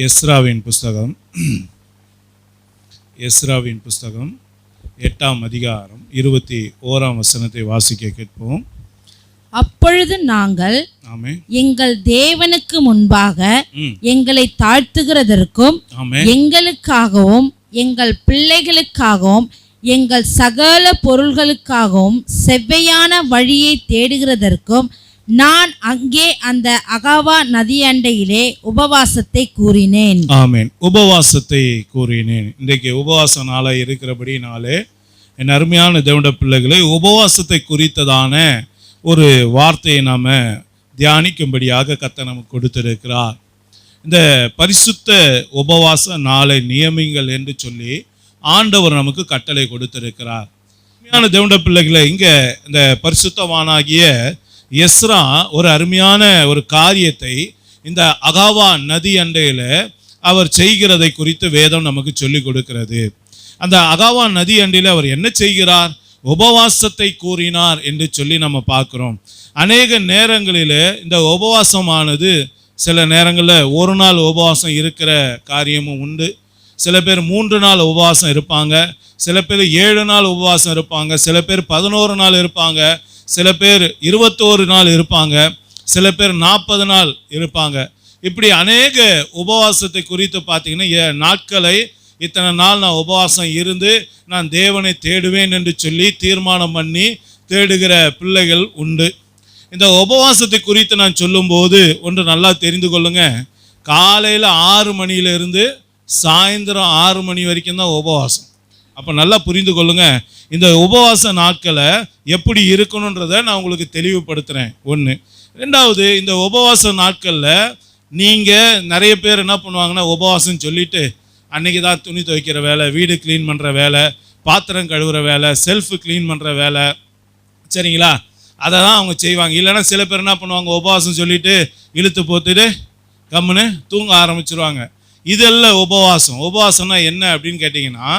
எஸ்ராவின் புஸ்தகம் 8ஆம் அதிகாரம் 21ஆம் வசனத்தை வாசிக்க கேட்போம். அப்பொழுது நாங்கள் எங்கள் தேவனுக்கு முன்பாக எங்களை தாழ்த்துகிறதற்கும் எங்களுக்காகவும் எங்கள் பிள்ளைகளுக்காகவும் எங்கள் சகல பொருள்களுக்காகவும் செவ்வையான வழியை தேடுகிறதற்கும் நான் அங்கே அந்த அகாவா நதி அண்டையிலே உபவாசத்தை கூறினேன். ஆமென். உபவாசத்தை கூறினேன். இன்றைக்கு உபவாச நாளா இருக்கிறபடினாலே என் அருமையான தேவனுடைய பிள்ளைகளை உபவாசத்தை குறித்ததான ஒரு வார்த்தையை நாம் தியானிக்கும்படியாக கர்த்தர் நமக்கு கொடுத்திருக்கிறார். இந்த பரிசுத்த உபவாச நாளை நியமிங்கள் என்று சொல்லி ஆண்டவர் நமக்கு கட்டளை கொடுத்திருக்கிறார். அருமையான தேவனுடைய பிள்ளைகளை, இங்கே இந்த பரிசுத்தவானாகிய எஸ்ரா ஒரு அருமையான ஒரு காரியத்தை இந்த அகாவா நதி அண்டையில் அவர் செய்கிறதை குறித்து வேதம் நமக்கு சொல்லி கொடுக்கிறது. அந்த அகாவா நதி அண்டையில் அவர் என்ன செய்கிறார்? உபவாசத்தை கூறினார் என்று சொல்லி நம்ம பார்க்குறோம். அநேக நேரங்களில் இந்த உபவாசமானது சில நேரங்களில் ஒரு நாள் உபவாசம் இருக்கிற காரியமும் உண்டு. சில பேர் 3 நாள் உபவாசம் இருப்பாங்க, சில பேர் 7 நாள் உபவாசம் இருப்பாங்க, சில பேர் 11 நாள் இருப்பாங்க, சில பேர் 21 நாள் இருப்பாங்க, சில பேர் 40 நாள் இருப்பாங்க. இப்படி அநேக உபவாசத்தை குறித்து பார்த்தீங்கன்னா நாட்களை இத்தனை நாள் நான் உபவாசம் இருந்து நான் தேவனை தேடுவேன் என்று சொல்லி தீர்மானம் பண்ணி தேடுகிற பிள்ளைகள் உண்டு. இந்த உபவாசத்தை குறித்து நான் சொல்லும்போது ஒன்று நல்லா தெரிந்து கொள்ளுங்க. காலையில் 6 மணியிலிருந்து சாயந்தரம் 6 மணி வரைக்கும் தான் உபவாசம். அப்போ நல்லா புரிந்து கொள்ளுங்க, இந்த உபவாச நாட்களை எப்படி இருக்கணுன்றதை நான் உங்களுக்கு தெளிவுபடுத்துகிறேன். ஒன்று. ரெண்டாவது, இந்த உபவாச நாட்களில் நீங்கள் நிறைய பேர் என்ன பண்ணுவாங்கன்னா, உபவாசம் சொல்லிவிட்டு அன்றைக்கி தான் துணி துவைக்கிற வேலை, வீடு க்ளீன் பண்ணுற வேலை, பாத்திரம் கழுவுற வேலை, செல்ஃபு க்ளீன் பண்ணுற வேலை, சரிங்களா, அதை தான் அவங்க செய்வாங்க. இல்லைன்னா சில பேர் என்ன பண்ணுவாங்க, உபவாசம் சொல்லிவிட்டு இழுத்து போட்டுட்டு கம்முன்னு தூங்க ஆரம்பிச்சிருவாங்க. இதெல்லாம் உபவாசம். உபவாசம்னா என்ன அப்படின்னு கேட்டிங்கன்னா,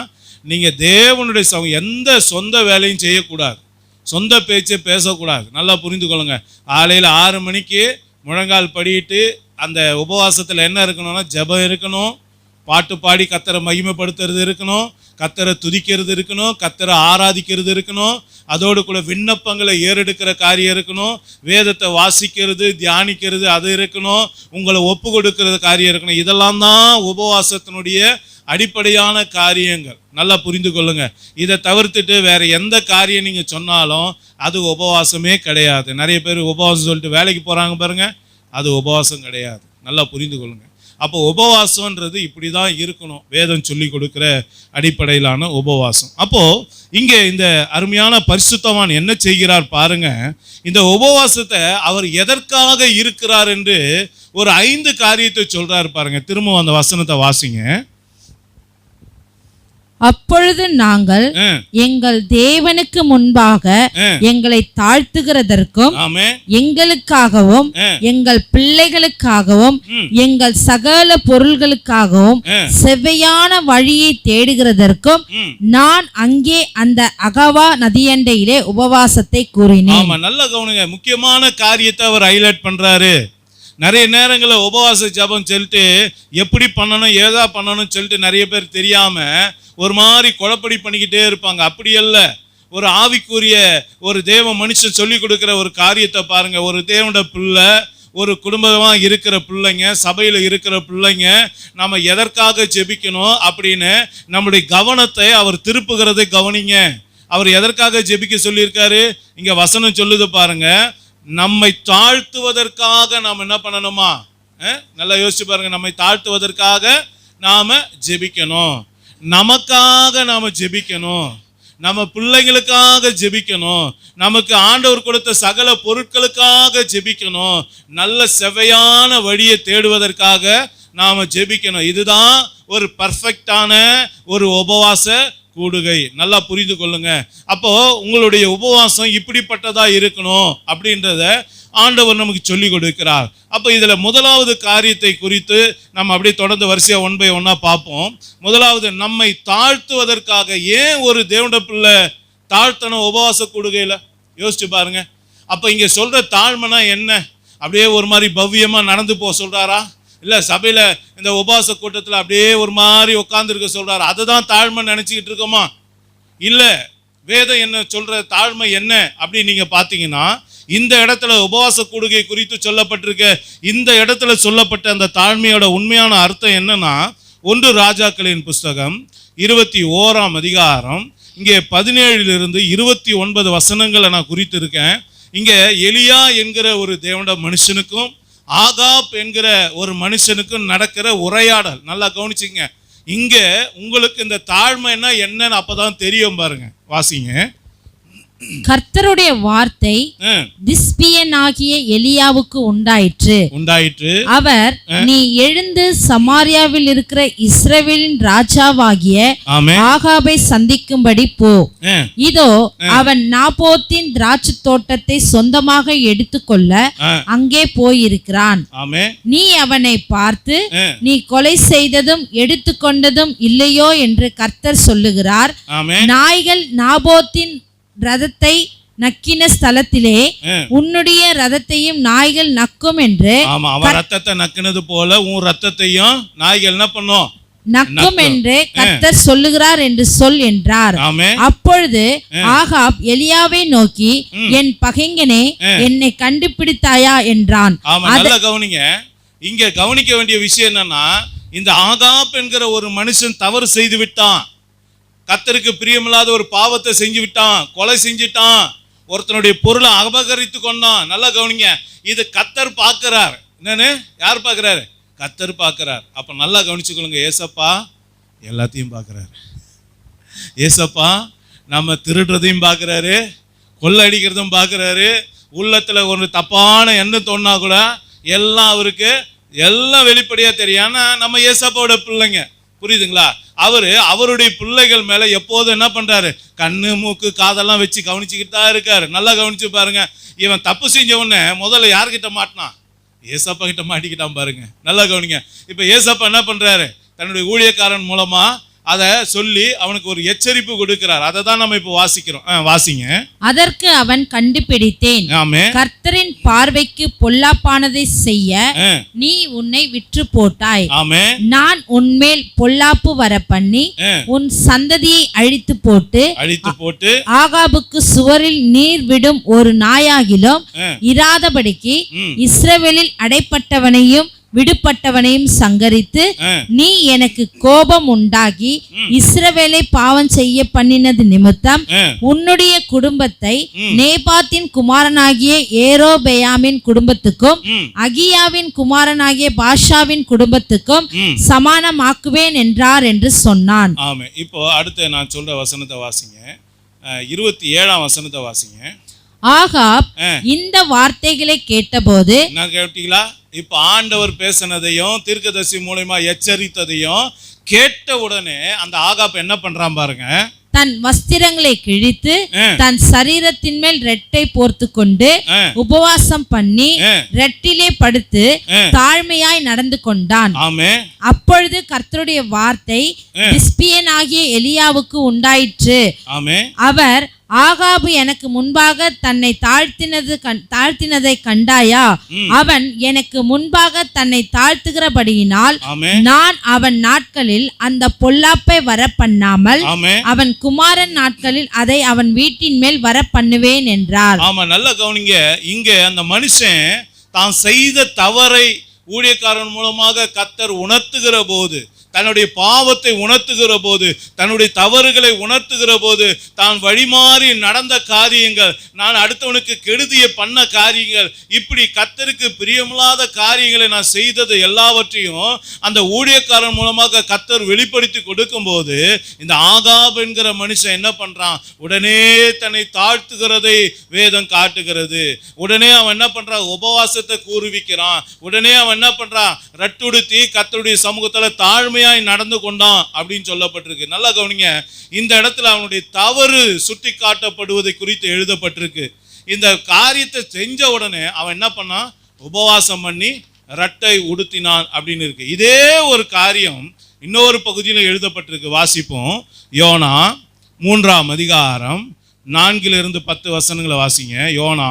நீங்கள் தேவனுடைய எந்த சொந்த வேலையும் செய்யக்கூடாது, சொந்த பேச்சை பேசக்கூடாது. நல்லா புரிந்து கொள்ளுங்க. காலையில் 6 மணிக்கு முழங்கால் படிட்டு அந்த உபவாசத்தில் என்ன இருக்கணும்னா, ஜெபம் இருக்கணும், பாட்டு பாடி கர்த்தரை மகிமைப்படுத்துறது இருக்கணும், கர்த்தரை துதிக்கிறது இருக்கணும், கர்த்தரை ஆராதிக்கிறது இருக்கணும், அதோடு கூட விண்ணப்பங்களை ஏறெடுக்கிற காரியம் இருக்கணும், வேதத்தை வாசிக்கிறது தியானிக்கிறது அது இருக்கணும், உங்களை ஒப்பு கொடுக்கிறது காரியம் இருக்கணும். இதெல்லாம் தான் உபவாசத்தினுடைய அடிப்படையான காரியங்கள். நல்லா புரிந்து கொள்ளுங்க. இதை தவிர்த்துட்டு வேற எந்த காரியம் நீங்கள் சொன்னாலும் அது உபவாசமே கிடையாது. நிறைய பேர் உபவாசம் சொல்லிட்டு வேலைக்கு போகிறாங்க பாருங்க, அது உபவாசம் கிடையாது. நல்லா புரிந்து கொள்ளுங்க. அப்போ உபவாசம்ன்றது இப்படி தான் இருக்கணும், வேதம் சொல்லி கொடுக்குற அடிப்படையிலான உபவாசம். அப்போது இங்கே இந்த அருமையான பரிசுத்தவான் என்ன செய்கிறார் பாருங்க. இந்த உபவாசத்தை அவர் எதற்காக இருக்கிறார் என்று ஒரு 5 காரியத்தை சொல்றாரு பாருங்க. திரும்ப அந்த வசனத்தை வாசிங்க. அப்பொழுது நாங்கள் எங்கள் தேவனுக்கு முன்பாக எங்களை தாழ்த்துகிறதற்கும் எங்களுக்காகவும் எங்கள் பிள்ளைகளுக்காகவும் எங்கள் சகல பொருள்களுக்காகவும் செவ்வையான வழியை தேடுகிறதற்கும் நான் அங்கே அந்த அகாவா நதியண்டையிலே உபவாசத்தை கூறினேன். நல்ல கவனிங்க, முக்கியமான காரியத்தை அவர் ஹைலைட் பண்றாரு. நிறைய நேரங்களில் உபவாச ஜபம் சொல்லிட்டு எப்படி பண்ணணும் ஏதா பண்ணணும்னு சொல்லிட்டு நிறைய பேர் தெரியாம ஒரு மாதிரி குழப்படி பண்ணிக்கிட்டே இருப்பாங்க. அப்படி அல்ல. ஒரு ஆவிக்குரிய ஒரு தேவ மனுஷன் சொல்லி கொடுக்குற ஒரு காரியத்தை பாருங்க. ஒரு தேவனுடைய பிள்ளை, ஒரு குடும்பமாக இருக்கிற பிள்ளைங்க, சபையில் இருக்கிற பிள்ளைங்க, நம்ம எதற்காக ஜெபிக்கணும் அப்படின்னு நம்முடைய கவனத்தை அவர் திருப்புகிறதை கவனிங்க. அவர் எதற்காக ஜெபிக்க சொல்லியிருக்காரு? இங்க வசனம் சொல்லுது பாருங்க, நம்மை தாழ்த்துவதற்காக நாம் என்ன பண்ணணுமா? நல்லா யோசிச்சு பாருங்க. நம்மை தாழ்த்துவதற்காக நாம ஜெபிக்கணும், நமக்காக நாம ஜெபிக்கணும், நம்ம பிள்ளைங்களுக்காக ஜெபிக்கணும், நமக்கு ஆண்டவர் கொடுத்த சகல பொருட்களுக்காக ஜெபிக்கணும், நல்ல செவ்வையான வழியை தேடுவதற்காக நாம ஜெபிக்கணும். இதுதான் ஒரு பர்ஃபெக்டான ஒரு உபவாச கூடுகை. நல்லா புரிந்து கொள்ளுங்க. அப்போ உங்களுடைய உபவாசம் இப்படிப்பட்டதா இருக்கணும் அப்படின்றத ஆண்டவர் நமக்கு சொல்லி கொடுக்கிறார். அப்போ இதுல முதலாவது காரியத்தை குறித்து நம்ம அப்படியே தொடர்ந்து வரிசையா 1 by 1 பார்ப்போம். முதலாவது, நம்மை தாழ்த்துவதற்காக. ஏன் ஒரு தேவனுடைய பிள்ளை தாழ்த்தணும் உபவாச கூடுகையில? யோசிச்சு பாருங்க. அப்ப இங்க சொல்ற தாழ்மைனா என்ன? அப்படியே ஒரு மாதிரி பவ்யமா நடந்து போக சொல்றாரா? இல்லை சபையில் இந்த உபவாச கூட்டத்தில் அப்படியே ஒரு மாதிரி உட்காந்துருக்க சொல்கிறார், அதுதான் தாழ்மை நினச்சிக்கிட்டு இருக்கோமா? இல்லை, வேதம் என்ன சொல்கிற தாழ்மை என்ன அப்படின்னு நீங்கள் பார்த்தீங்கன்னா, இந்த இடத்துல உபவாச கூடுகை குறித்து சொல்லப்பட்டிருக்க இந்த இடத்துல சொல்லப்பட்ட அந்த தாழ்மையோட உண்மையான அர்த்தம் என்னன்னா, 1 ராஜாக்களின் புஸ்தகம் 21ஆம் அதிகாரம் இங்கே 17 29 வசனங்களை நான் குறித்திருக்கேன். இங்கே எலியா என்கிற ஒரு தேவனுடைய மனுஷனுக்கும் ஆகாப் என்கிற ஒரு மனுஷனுக்கும் நடக்கிற உரையாடல். நல்லா கவனிச்சிங்க. இங்கே உங்களுக்கு இந்த தாழ்மைன்னா என்னன்னு அப்பதான் தெரியும் பாருங்க. வாசிங்க. கர்த்தருடைய வார்த்தை திஸ்பியனாகிய எலியாவுக்கு உண்டாயிற்று. அவர், நீ எழுந்து சமாரியாவில் இருக்கிற இஸ்ரவேலின் ராஜாவாகிய ஆகாபை சந்திக்கும்படி போ. இதோ அவன் நாபோத்தின் திராட்சை தோட்டத்தை சொந்தமாக எடுத்துக்கொள்ள அங்கே போயிருக்கிறான். நீ அவனை பார்த்து, நீ கொலை செய்ததும் எடுத்துக்கொண்டதும் இல்லையோ என்று கர்த்தர் சொல்லுகிறார். நாய்கள் நாபோத்தின் ரதத்தை நக்கின ஸ்தலத்திலே உன்னுடைய ரதத்தையும் நாய்கள் நக்கும் என்று. அவன் ரத்தத்தை நக்கினது போல உன் ரத்தத்தையும் நாய்கள் என்ன பண்ணும்? நக்கும் என்று கர்த்தர் சொல்லுகிறார் என்று சொல் என்றார். அப்பொழுது ஆகாப் எலியாவை நோக்கி, என் பகைஞனே, என்னை கண்டுபிடித்தாயா என்றான். நல்லா கவனிங்க. இங்க கவனிக்க வேண்டிய விஷயம் என்னன்னா, இந்த ஆகாப் என்கிற ஒரு மனுஷன் தவறு செய்து விட்டான். கர்த்தருக்கு பிரியமில்லாத ஒரு பாவத்தை செஞ்சு விட்டான், கொலை செஞ்சிட்டான், ஒருத்தனுடைய பொருளை அபகரித்து கொண்டான். நல்லா கவனிங்க. இது கர்த்தர் பார்க்கிறார். என்னன்னு யார் பார்க்கிறாரு? கர்த்தர் பார்க்கிறார். அப்ப நல்லா கவனிச்சுக்கொள்ளுங்க. ஏசப்பா எல்லாத்தையும் பார்க்கிறாரு. ஏசப்பா நம்ம திருடுறதையும் பார்க்கிறாரு, கொள்ளை அடிக்கிறதும் பார்க்கிறாரு. உள்ளத்துல ஒரு தப்பான எண்ணம் தோணுனா கூட எல்லாம் அவருக்கு எல்லாம் வெளிப்படையா தெரியும். ஆனா நம்ம ஏசப்பாவோட பிள்ளைங்க, புரியுதுங்களா? அவருடைய பிள்ளைகள் மேல எப்போதும் என்ன பண்றாரு? கண்ணு மூக்கு காதெல்லாம் வச்சு கவனிச்சுக்கிட்டு தான் இருக்காரு. நல்லா கவனிச்சு பாருங்க. இவன் தப்பு செஞ்ச உடனே முதல்ல யார்கிட்ட மாட்டினான்? ஏசப்பா கிட்ட மாட்டிக்கிட்டான் பாருங்க. நல்லா கவனிங்க. இப்ப ஏசப்பா என்ன பண்றாரு? தன்னுடைய ஊழியக்காரன் மூலமா அதை சொல்லி அவனுக்கு ஒரு எச்சரிப்பு கொடுக்கிறார். அதை தான் நம்ம இப்ப வாசிக்கிறோம். வாசிங்க. அதற்கு அவன், கண்டுபிடித்தேன், கர்த்தரின் பார்வைக்கு பொல்லாப்பானதை செய்ய நீ உன்னை விற்று போட்டாய். நான் உன்மேல் பொல்லாப்பு வர பண்ணி உன் சந்ததியை அழித்து போட்டு ஆகாபுக்கு சுவரில் நீர் விடும் ஒரு நாயாகிலும் இராதபடிக்கு இஸ்ரவேலில் அடைப்பட்டவனையும் விடுபட்டவனையும் சங்கரித்து, நீ எனக்கு கோபம் உண்டாகி இஸ்ரவேலை பாவம் செய்ய பண்ணினது நிமித்தம் உன்னுடைய குடும்பத்தை நேபாத்தின் குமாரனாகிய ஏரோபெயாமின் குடும்பத்துக்கும் அகியாவின் குமாரனாகிய பாஷாவின் குடும்பத்துக்கும் சமானமாக்குவேன் என்றார் என்று சொன்னான். ஆமே. இப்போ அடுத்து நான் சொல்ற வசனத்தை வாசிங்க. 27ஆம் வசனத்தை வாசிங்க. ஆகாப் இந்த வார்த்தைகளை கேட்டபோது, நான் கேட்டீங்களா? இப்ப ஆண்டவர் பேசினதையும் தீர்க்கதரிசி மூலமா எச்சரித்ததையும் கேட்ட உடனே அந்த ஆகாப் என்ன பண்றான் பாருங்க. தன் வஸ்திரங்களை கிழித்து தன் சரீரத்தின் மேல் ரெட்டை போர்த்து கொண்டு உபவாசம் பண்ணி ரெட்டிலே படுத்து தாழ்மையாய் நடந்து கொண்டான். அப்பொழுது கர்த்தருடைய வார்த்தை திஸ்பியனாகிய எலியாவுக்கு உண்டாயிற்று. அவர், ஆகாபு எனக்கு முன்பாக தன்னை தாழ்த்தினதை கண்டாயா? அவன் எனக்கு முன்பாக தன்னை தாழ்த்துகிறபடியினால் நான் அவன் நாட்களில் அந்த பொல்லாப்பை வர பண்ணாமல் அவன் குமாரன் நாட்களில் அதை அவன் வீட்டின் மேல் வர பண்ணுவேன் என்றார். ஆமா, நல்லா கவனிங்க. இங்க அந்த மனுஷன் தான் செய்த தவறை ஊழியக்காரன் மூலமாக கர்த்தர் உணர்த்துகிற போது, தன்னுடைய பாவத்தை உணர்த்துகிற போது, தன்னுடைய தவறுகளை உணர்த்துகிற போது, தான் வழிமாறி நடந்த காரியங்கள், நான் அடுத்தவனுக்கு கெடுதியை பண்ண காரியங்கள், இப்படி கர்த்தருக்கு பிரியமில்லாத காரியங்களை நான் செய்தது எல்லாவற்றையும் அந்த ஊழியக்காரன் மூலமாக கர்த்தர் வெளிப்படுத்தி கொடுக்கும் போது, இந்த ஆகாப் என்கிற மனுஷன் என்ன பண்றான்? உடனே தன்னை தாழ்த்துகிறதை வேதம் காட்டுகிறது. உடனே அவன் என்ன பண்றான்? உபவாசத்தை கூறுவிக்கிறான். உடனே அவன் என்ன பண்றான்? ரட்டுடுத்தி கர்த்தருடைய சமூகத்துல தாழ்மை நடந்து கொண்டான் அப்படின்னு சொல்லப்பட்டிருக்கு. நல்லா கவனிங்க. இந்த இடத்துல அவனுடைய தவறு சுட்டி காட்டப்படுவதை குறித்து எழுதப்பட்டிருக்கு. இந்த காரியத்தை செஞ்ச உடனே அவன் என்ன பண்ணான்? உபவாசம் பண்ணி ரட்டை உடுத்தினான் அப்படின்னு இருக்கு. இதே ஒரு காரியம் இன்னொரு பகுதியில் எழுதப்பட்டிருக்கு. வாசிப்போம். யோனா 3ஆம் அதிகாரம் 4 to 10 வசனங்களை வாசிங்க. யோனா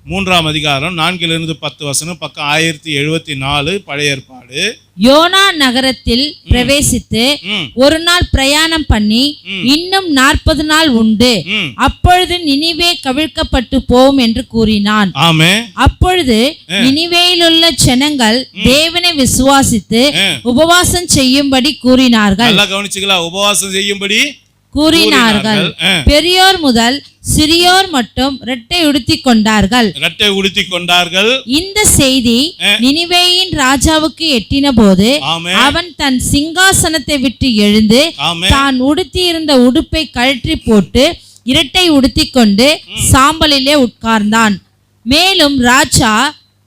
3ஆம் அதிகாரம் 4-10 பக்கம் 1074 பழைய ஏற்பாடு. யோனா நகரத்தில் பிரவேசித்து ஒரு நாள் பிரயாணம் பண்ணி இன்னும் 40 நாள் உண்டு, அப்பொழுது நினிவே கவிழ்க்கப்பட்டு போகும் என்று கூறினான். ஆமென். அப்பொழுது நினிவேயிலுள்ள ஜனங்கள் தேவனை விசுவாசித்து உபவாசம் செய்யும்படி கூறினார்கள். நல்லா கவனிச்சுக்கலாம், உபவாசம் செய்யும்படி கூறினார்கள். பெரியோர் முதல் சிறியோர் மட்டும் இரட்டை உடுத்திக் கொண்டார்கள். இந்த செய்தி நினிவேயின் ராஜாவுக்கு எட்டின போது அவன் தன் சிங்காசனத்தை விட்டு எழுந்து தான் உடுத்தியிருந்த உடுப்பை கழற்றி போட்டு இரட்டை உடுத்திக் கொண்டு சாம்பலிலே உட்கார்ந்தான். மேலும் ராஜா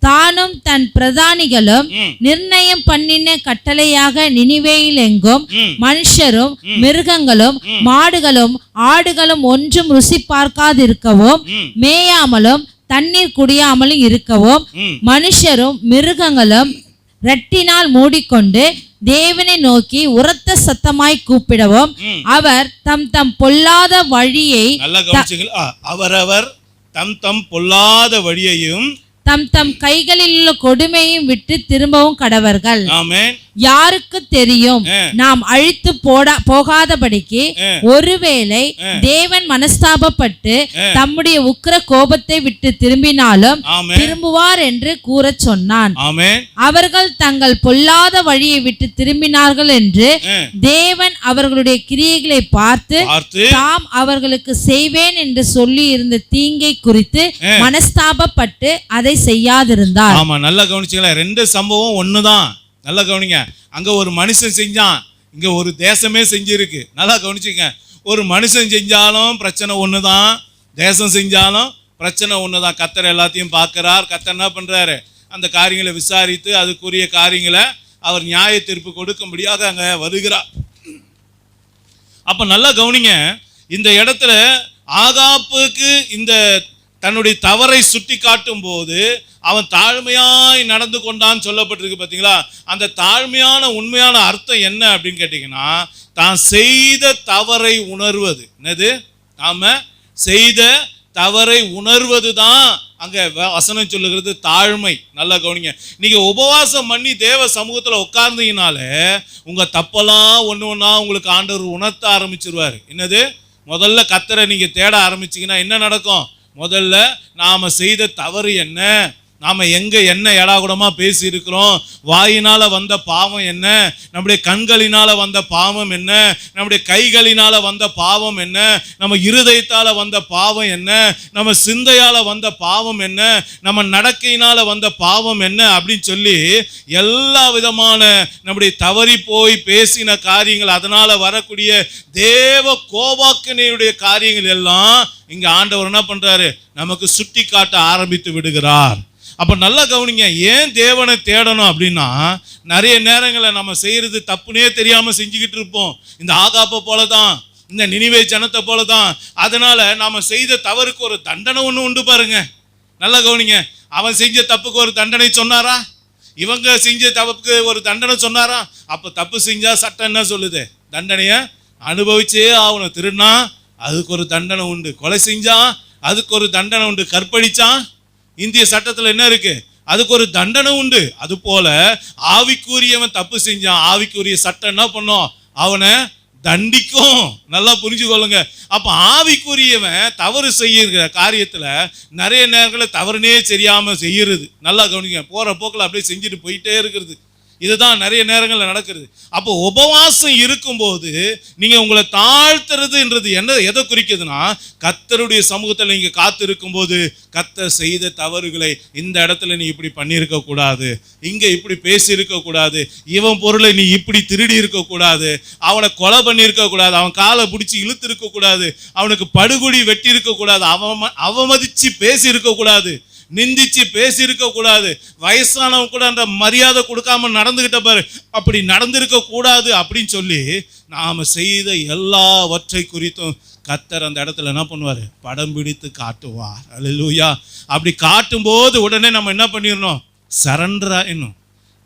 தானும் தன் பிரதானிகளும் நிர்ணயம் பண்ணின கட்டளையாக நினிவேயில் எங்கும் மனுஷரும் மிருகங்களும் மாடுகளும் ஆடுகளும் ஒன்றும் ருசி பார்க்காதிருக்கவும் மேயாமலும் தண்ணீர் குடியாமலும் இருக்கவும் மனுஷரும் மிருகங்களும் இரட்டினால் மூடிக்கொண்டு தேவனை நோக்கி உரத்த சத்தமாய் கூப்பிடவும் அவர் தம் தம் பொல்லாத வழியை அவரவர் தம் தம் பொல்லாத வழியையும் தம் தம் கைகளில் உள்ள கொடுமையும் விட்டு திரும்பவும் கடவர்கள். ஆமென். யாருக்கு தெரியும், நாம் அழித்து போகாதபடிக்கு ஒருவேளை தேவன் மனஸ்தாபப்பட்டு தம்முடைய உக்கிர கோபத்தை விட்டு திரும்பினாலும் திரும்புவார் என்று கூற சொன்னான். அவர்கள் தங்கள் பொல்லாத வழியை விட்டு திரும்பினார்கள் என்று தேவன் அவர்களுடைய கிரியைகளை பார்த்து தாம் அவர்களுக்கு செய்வேன் என்று சொல்லி இருந்த தீங்கை குறித்து மனஸ்தாபப்பட்டு அதை செய்யாதிருந்தார். ஆமா, நல்லா கவனிச்சீங்களா? ரெண்டு சம்பவம் ஒண்ணுதான். நல்லா கவனிங்க. அங்க ஒரு மனுஷன் செஞ்சான், இங்க ஒரு தேசமே செஞ்சிருக்கு. நல்லா கவனிச்சுங்க. ஒரு மனுஷன் செஞ்சாலும் பிரச்சனை ஒண்ணுதான், தேசம் செஞ்சாலும் பிரச்சனை ஒண்ணுதான். கர்த்தர் எல்லாத்தையும் பார்க்கிறார். கர்த்தர் என்ன பண்றாரு? அந்த காரியங்களை விசாரித்து அதுக்குரிய காரியங்களை அவர் நியாய தீர்ப்பு கொடுக்கும்படியாக அங்க வருகிறார். அப்ப நல்லா கவனிங்க. இந்த இடத்துல ஆகாப்புக்கு இந்த தன்னுடைய தவறை சுட்டி காட்டும் போது அவன் தாழ்மையாய் நடந்து கொண்டான்னு சொல்லப்பட்டிருக்கு. பார்த்தீங்களா? அந்த தாழ்மையான உண்மையான அர்த்தம் என்ன அப்படின்னு கேட்டீங்கன்னா, தான் செய்த தவறை உணர்வது. என்னது? நாம செய்த தவறை உணர்வது தான் அங்க வசனம் சொல்லுகிறது தாழ்மை. நல்லா கவனிங்க. நீங்க உபவாசம் பண்ணி தேவ சமூகத்துல உட்கார்ந்தீங்கனாலே உங்க தப்பெல்லாம் ஒண்ணு ஒண்ணா உங்களுக்கு ஆண்டவர் உணர்த்த ஆரம்பிச்சிருவாரு. என்னது? முதல்ல கர்த்தரை நீங்க தேட ஆரம்பிச்சீங்கன்னா என்ன நடக்கும்? முதல்ல நாம செய்த தவறு என்ன, நாம எங்க என்ன எடாகுடமா பேசி இருக்கிறோம், வாயினால வந்த பாவம் என்ன, நம்முடைய கண்களினால வந்த பாவம் என்ன, நம்முடைய கைகளினால வந்த பாவம் என்ன, நம்ம இருதயத்தால வந்த பாவம் என்ன, நம்ம சிந்தையால வந்த பாவம் என்ன, நம்ம நடக்கையினால வந்த பாவம் என்ன அப்படின்னு சொல்லி எல்லா விதமான நம்முடைய தவறி போய் பேசின காரியங்கள், அதனால வரக்கூடிய தேவ கோபாக்கினையுடைய காரியங்கள் எல்லாம் இங்க ஆண்டவர் என்ன பண்றாரு? நமக்கு சுட்டி காட்ட ஆரம்பித்து விடுகிறார். அப்ப நல்லா கவனிங்க. ஏன் தேவனை தேடணும் அப்படின்னா, நிறைய நேரங்களை நம்ம செய்யறது தப்புனே தெரியாம செஞ்சுக்கிட்டு இருப்போம். இந்த ஆகாப்பை போலதான், இந்த நினிவே ஜனத்தை போலதான். அதனால நாம செய்த தவறுக்கு ஒரு தண்டனை ஒண்ணு உண்டு பாருங்க. நல்லா கவனிங்க. அவன் செஞ்ச தப்புக்கு ஒரு தண்டனை சொன்னாரா? இவங்க செஞ்ச தப்புக்கு ஒரு தண்டனை சொன்னாரா? அப்ப தப்பு செஞ்சா சட்டம் என்ன சொல்லுது? தண்டனைய அனுபவிச்சே ஆகணும். திருடினா அதுக்கு ஒரு தண்டனை உண்டு, கொலை செஞ்சா அதுக்கு ஒரு தண்டனை உண்டு, கற்பழிச்சான் இந்திய சட்டத்துல என்ன இருக்கு? அதுக்கு ஒரு தண்டனை உண்டு. அது போல ஆவிக்குரியவன் தப்பு செஞ்சான், ஆவிக்குரிய சட்டம் என்ன பண்ணும்? அவனை தண்டிக்கும். நல்லா புரிஞ்சுக்கொள்ளுங்க. அப்ப ஆவிக்குரியவன் தவறு செய்யுற காரியத்துல நிறைய நேரங்களில் தவறுனே தெரியாம செய்யறது. நல்லா கவனிங்க. போற போக்கில் அப்படியே செஞ்சுட்டு போயிட்டே இருக்கிறது. இதுதான் நிறைய நேரங்களில் நடக்கிறது. அப்போ உபவாசம் இருக்கும்போது நீங்க உங்களை தாழ்த்துறதுன்றது என்ன, எதை குறிக்குதுன்னா, கர்த்தருடைய சமூகத்தில் நீங்க காத்து இருக்கும்போது கர்த்தர் செய்த தவறுகளை, இந்த இடத்துல நீ இப்படி பண்ணியிருக்க கூடாது, இங்க இப்படி பேசி இருக்க கூடாது, இவன் பொருளை நீ இப்படி திருடி இருக்க கூடாது, அவனை கொலை பண்ணியிருக்க கூடாது, அவன் காலை பிடிச்சி இழுத்து இருக்க கூடாது, அவனுக்கு படுகுடி வெட்டி இருக்க கூடாது, அவமதிச்சு பேசி இருக்க கூடாது, நிந்திச்சு பேசி இருக்க கூடாது, வயசானவன் கூட அந்த மரியாதை கொடுக்காம நடந்துகிட்ட பாரு, அப்படி நடந்திருக்க கூடாது அப்படின்னு சொல்லி நாம செய்த எல்லாவற்றை குறித்தும் கர்த்தர் அந்த இடத்துல என்ன பண்ணுவார்? படம் பிடித்து காட்டுவார். அல்லேலூயா. அப்படி காட்டும் போது உடனே நம்ம என்ன பண்ணிடணும்? சரண்டரா இன்னும்,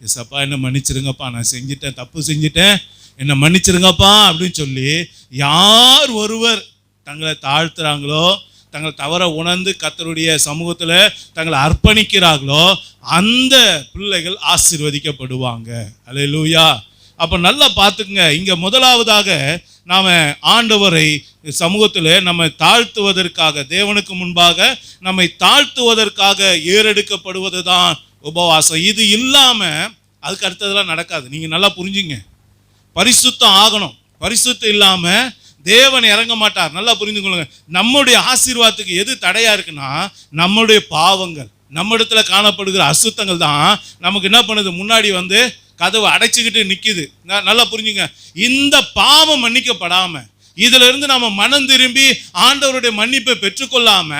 ஏசப்பா என்ன மன்னிச்சிருங்கப்பா, நான் செஞ்சிட்டேன், தப்பு செஞ்சிட்டேன், என்ன மன்னிச்சிருங்கப்பா அப்படின்னு சொல்லி யார் ஒருவர் தங்களை தாழ்த்துறாங்களோ, தங்கள் தவற உணர்ந்து கர்த்தருடைய சமூகத்துல தங்களை அர்ப்பணிக்கிறார்களோ அந்த பிள்ளைகள் ஆசீர்வதிக்கப்படுவாங்க. அல்லேலூயா. அப்ப நல்லா பார்த்துக்குங்க. இங்க முதலாவதாக நாம ஆண்டவரை சமூகத்தில் நம்ம தாழ்த்துவதற்காக, தேவனுக்கு முன்பாக நம்மை தாழ்த்துவதற்காக ஏறெடுக்கப்படுவது தான் உபவாசம். இது இல்லாம அதுக்கு அடுத்ததெல்லாம் நடக்காது. நீங்க நல்லா புரிஞ்சுங்க. பரிசுத்தம் ஆகணும். பரிசுத்தம் இல்லாம தேவன் இறங்க மாட்டார். நல்லா புரிந்து கொள்ளுங்க. நம்முடைய ஆசீர்வாதத்துக்கு எது தடையா இருக்குன்னா நம்முடைய பாவங்கள், நம்ம இடத்துல காணப்படுகிற அசுத்தங்கள் தான் நமக்கு என்ன பண்ணுது, முன்னாடி வந்து கதவை அடைச்சிக்கிட்டு நிக்குது. நல்லா புரிஞ்சுங்க. இந்த பாவம் மன்னிக்கப்படாம, இதுல இருந்து நம்ம மனம் திரும்பி ஆண்டவருடைய மன்னிப்பை பெற்றுக்கொள்ளாம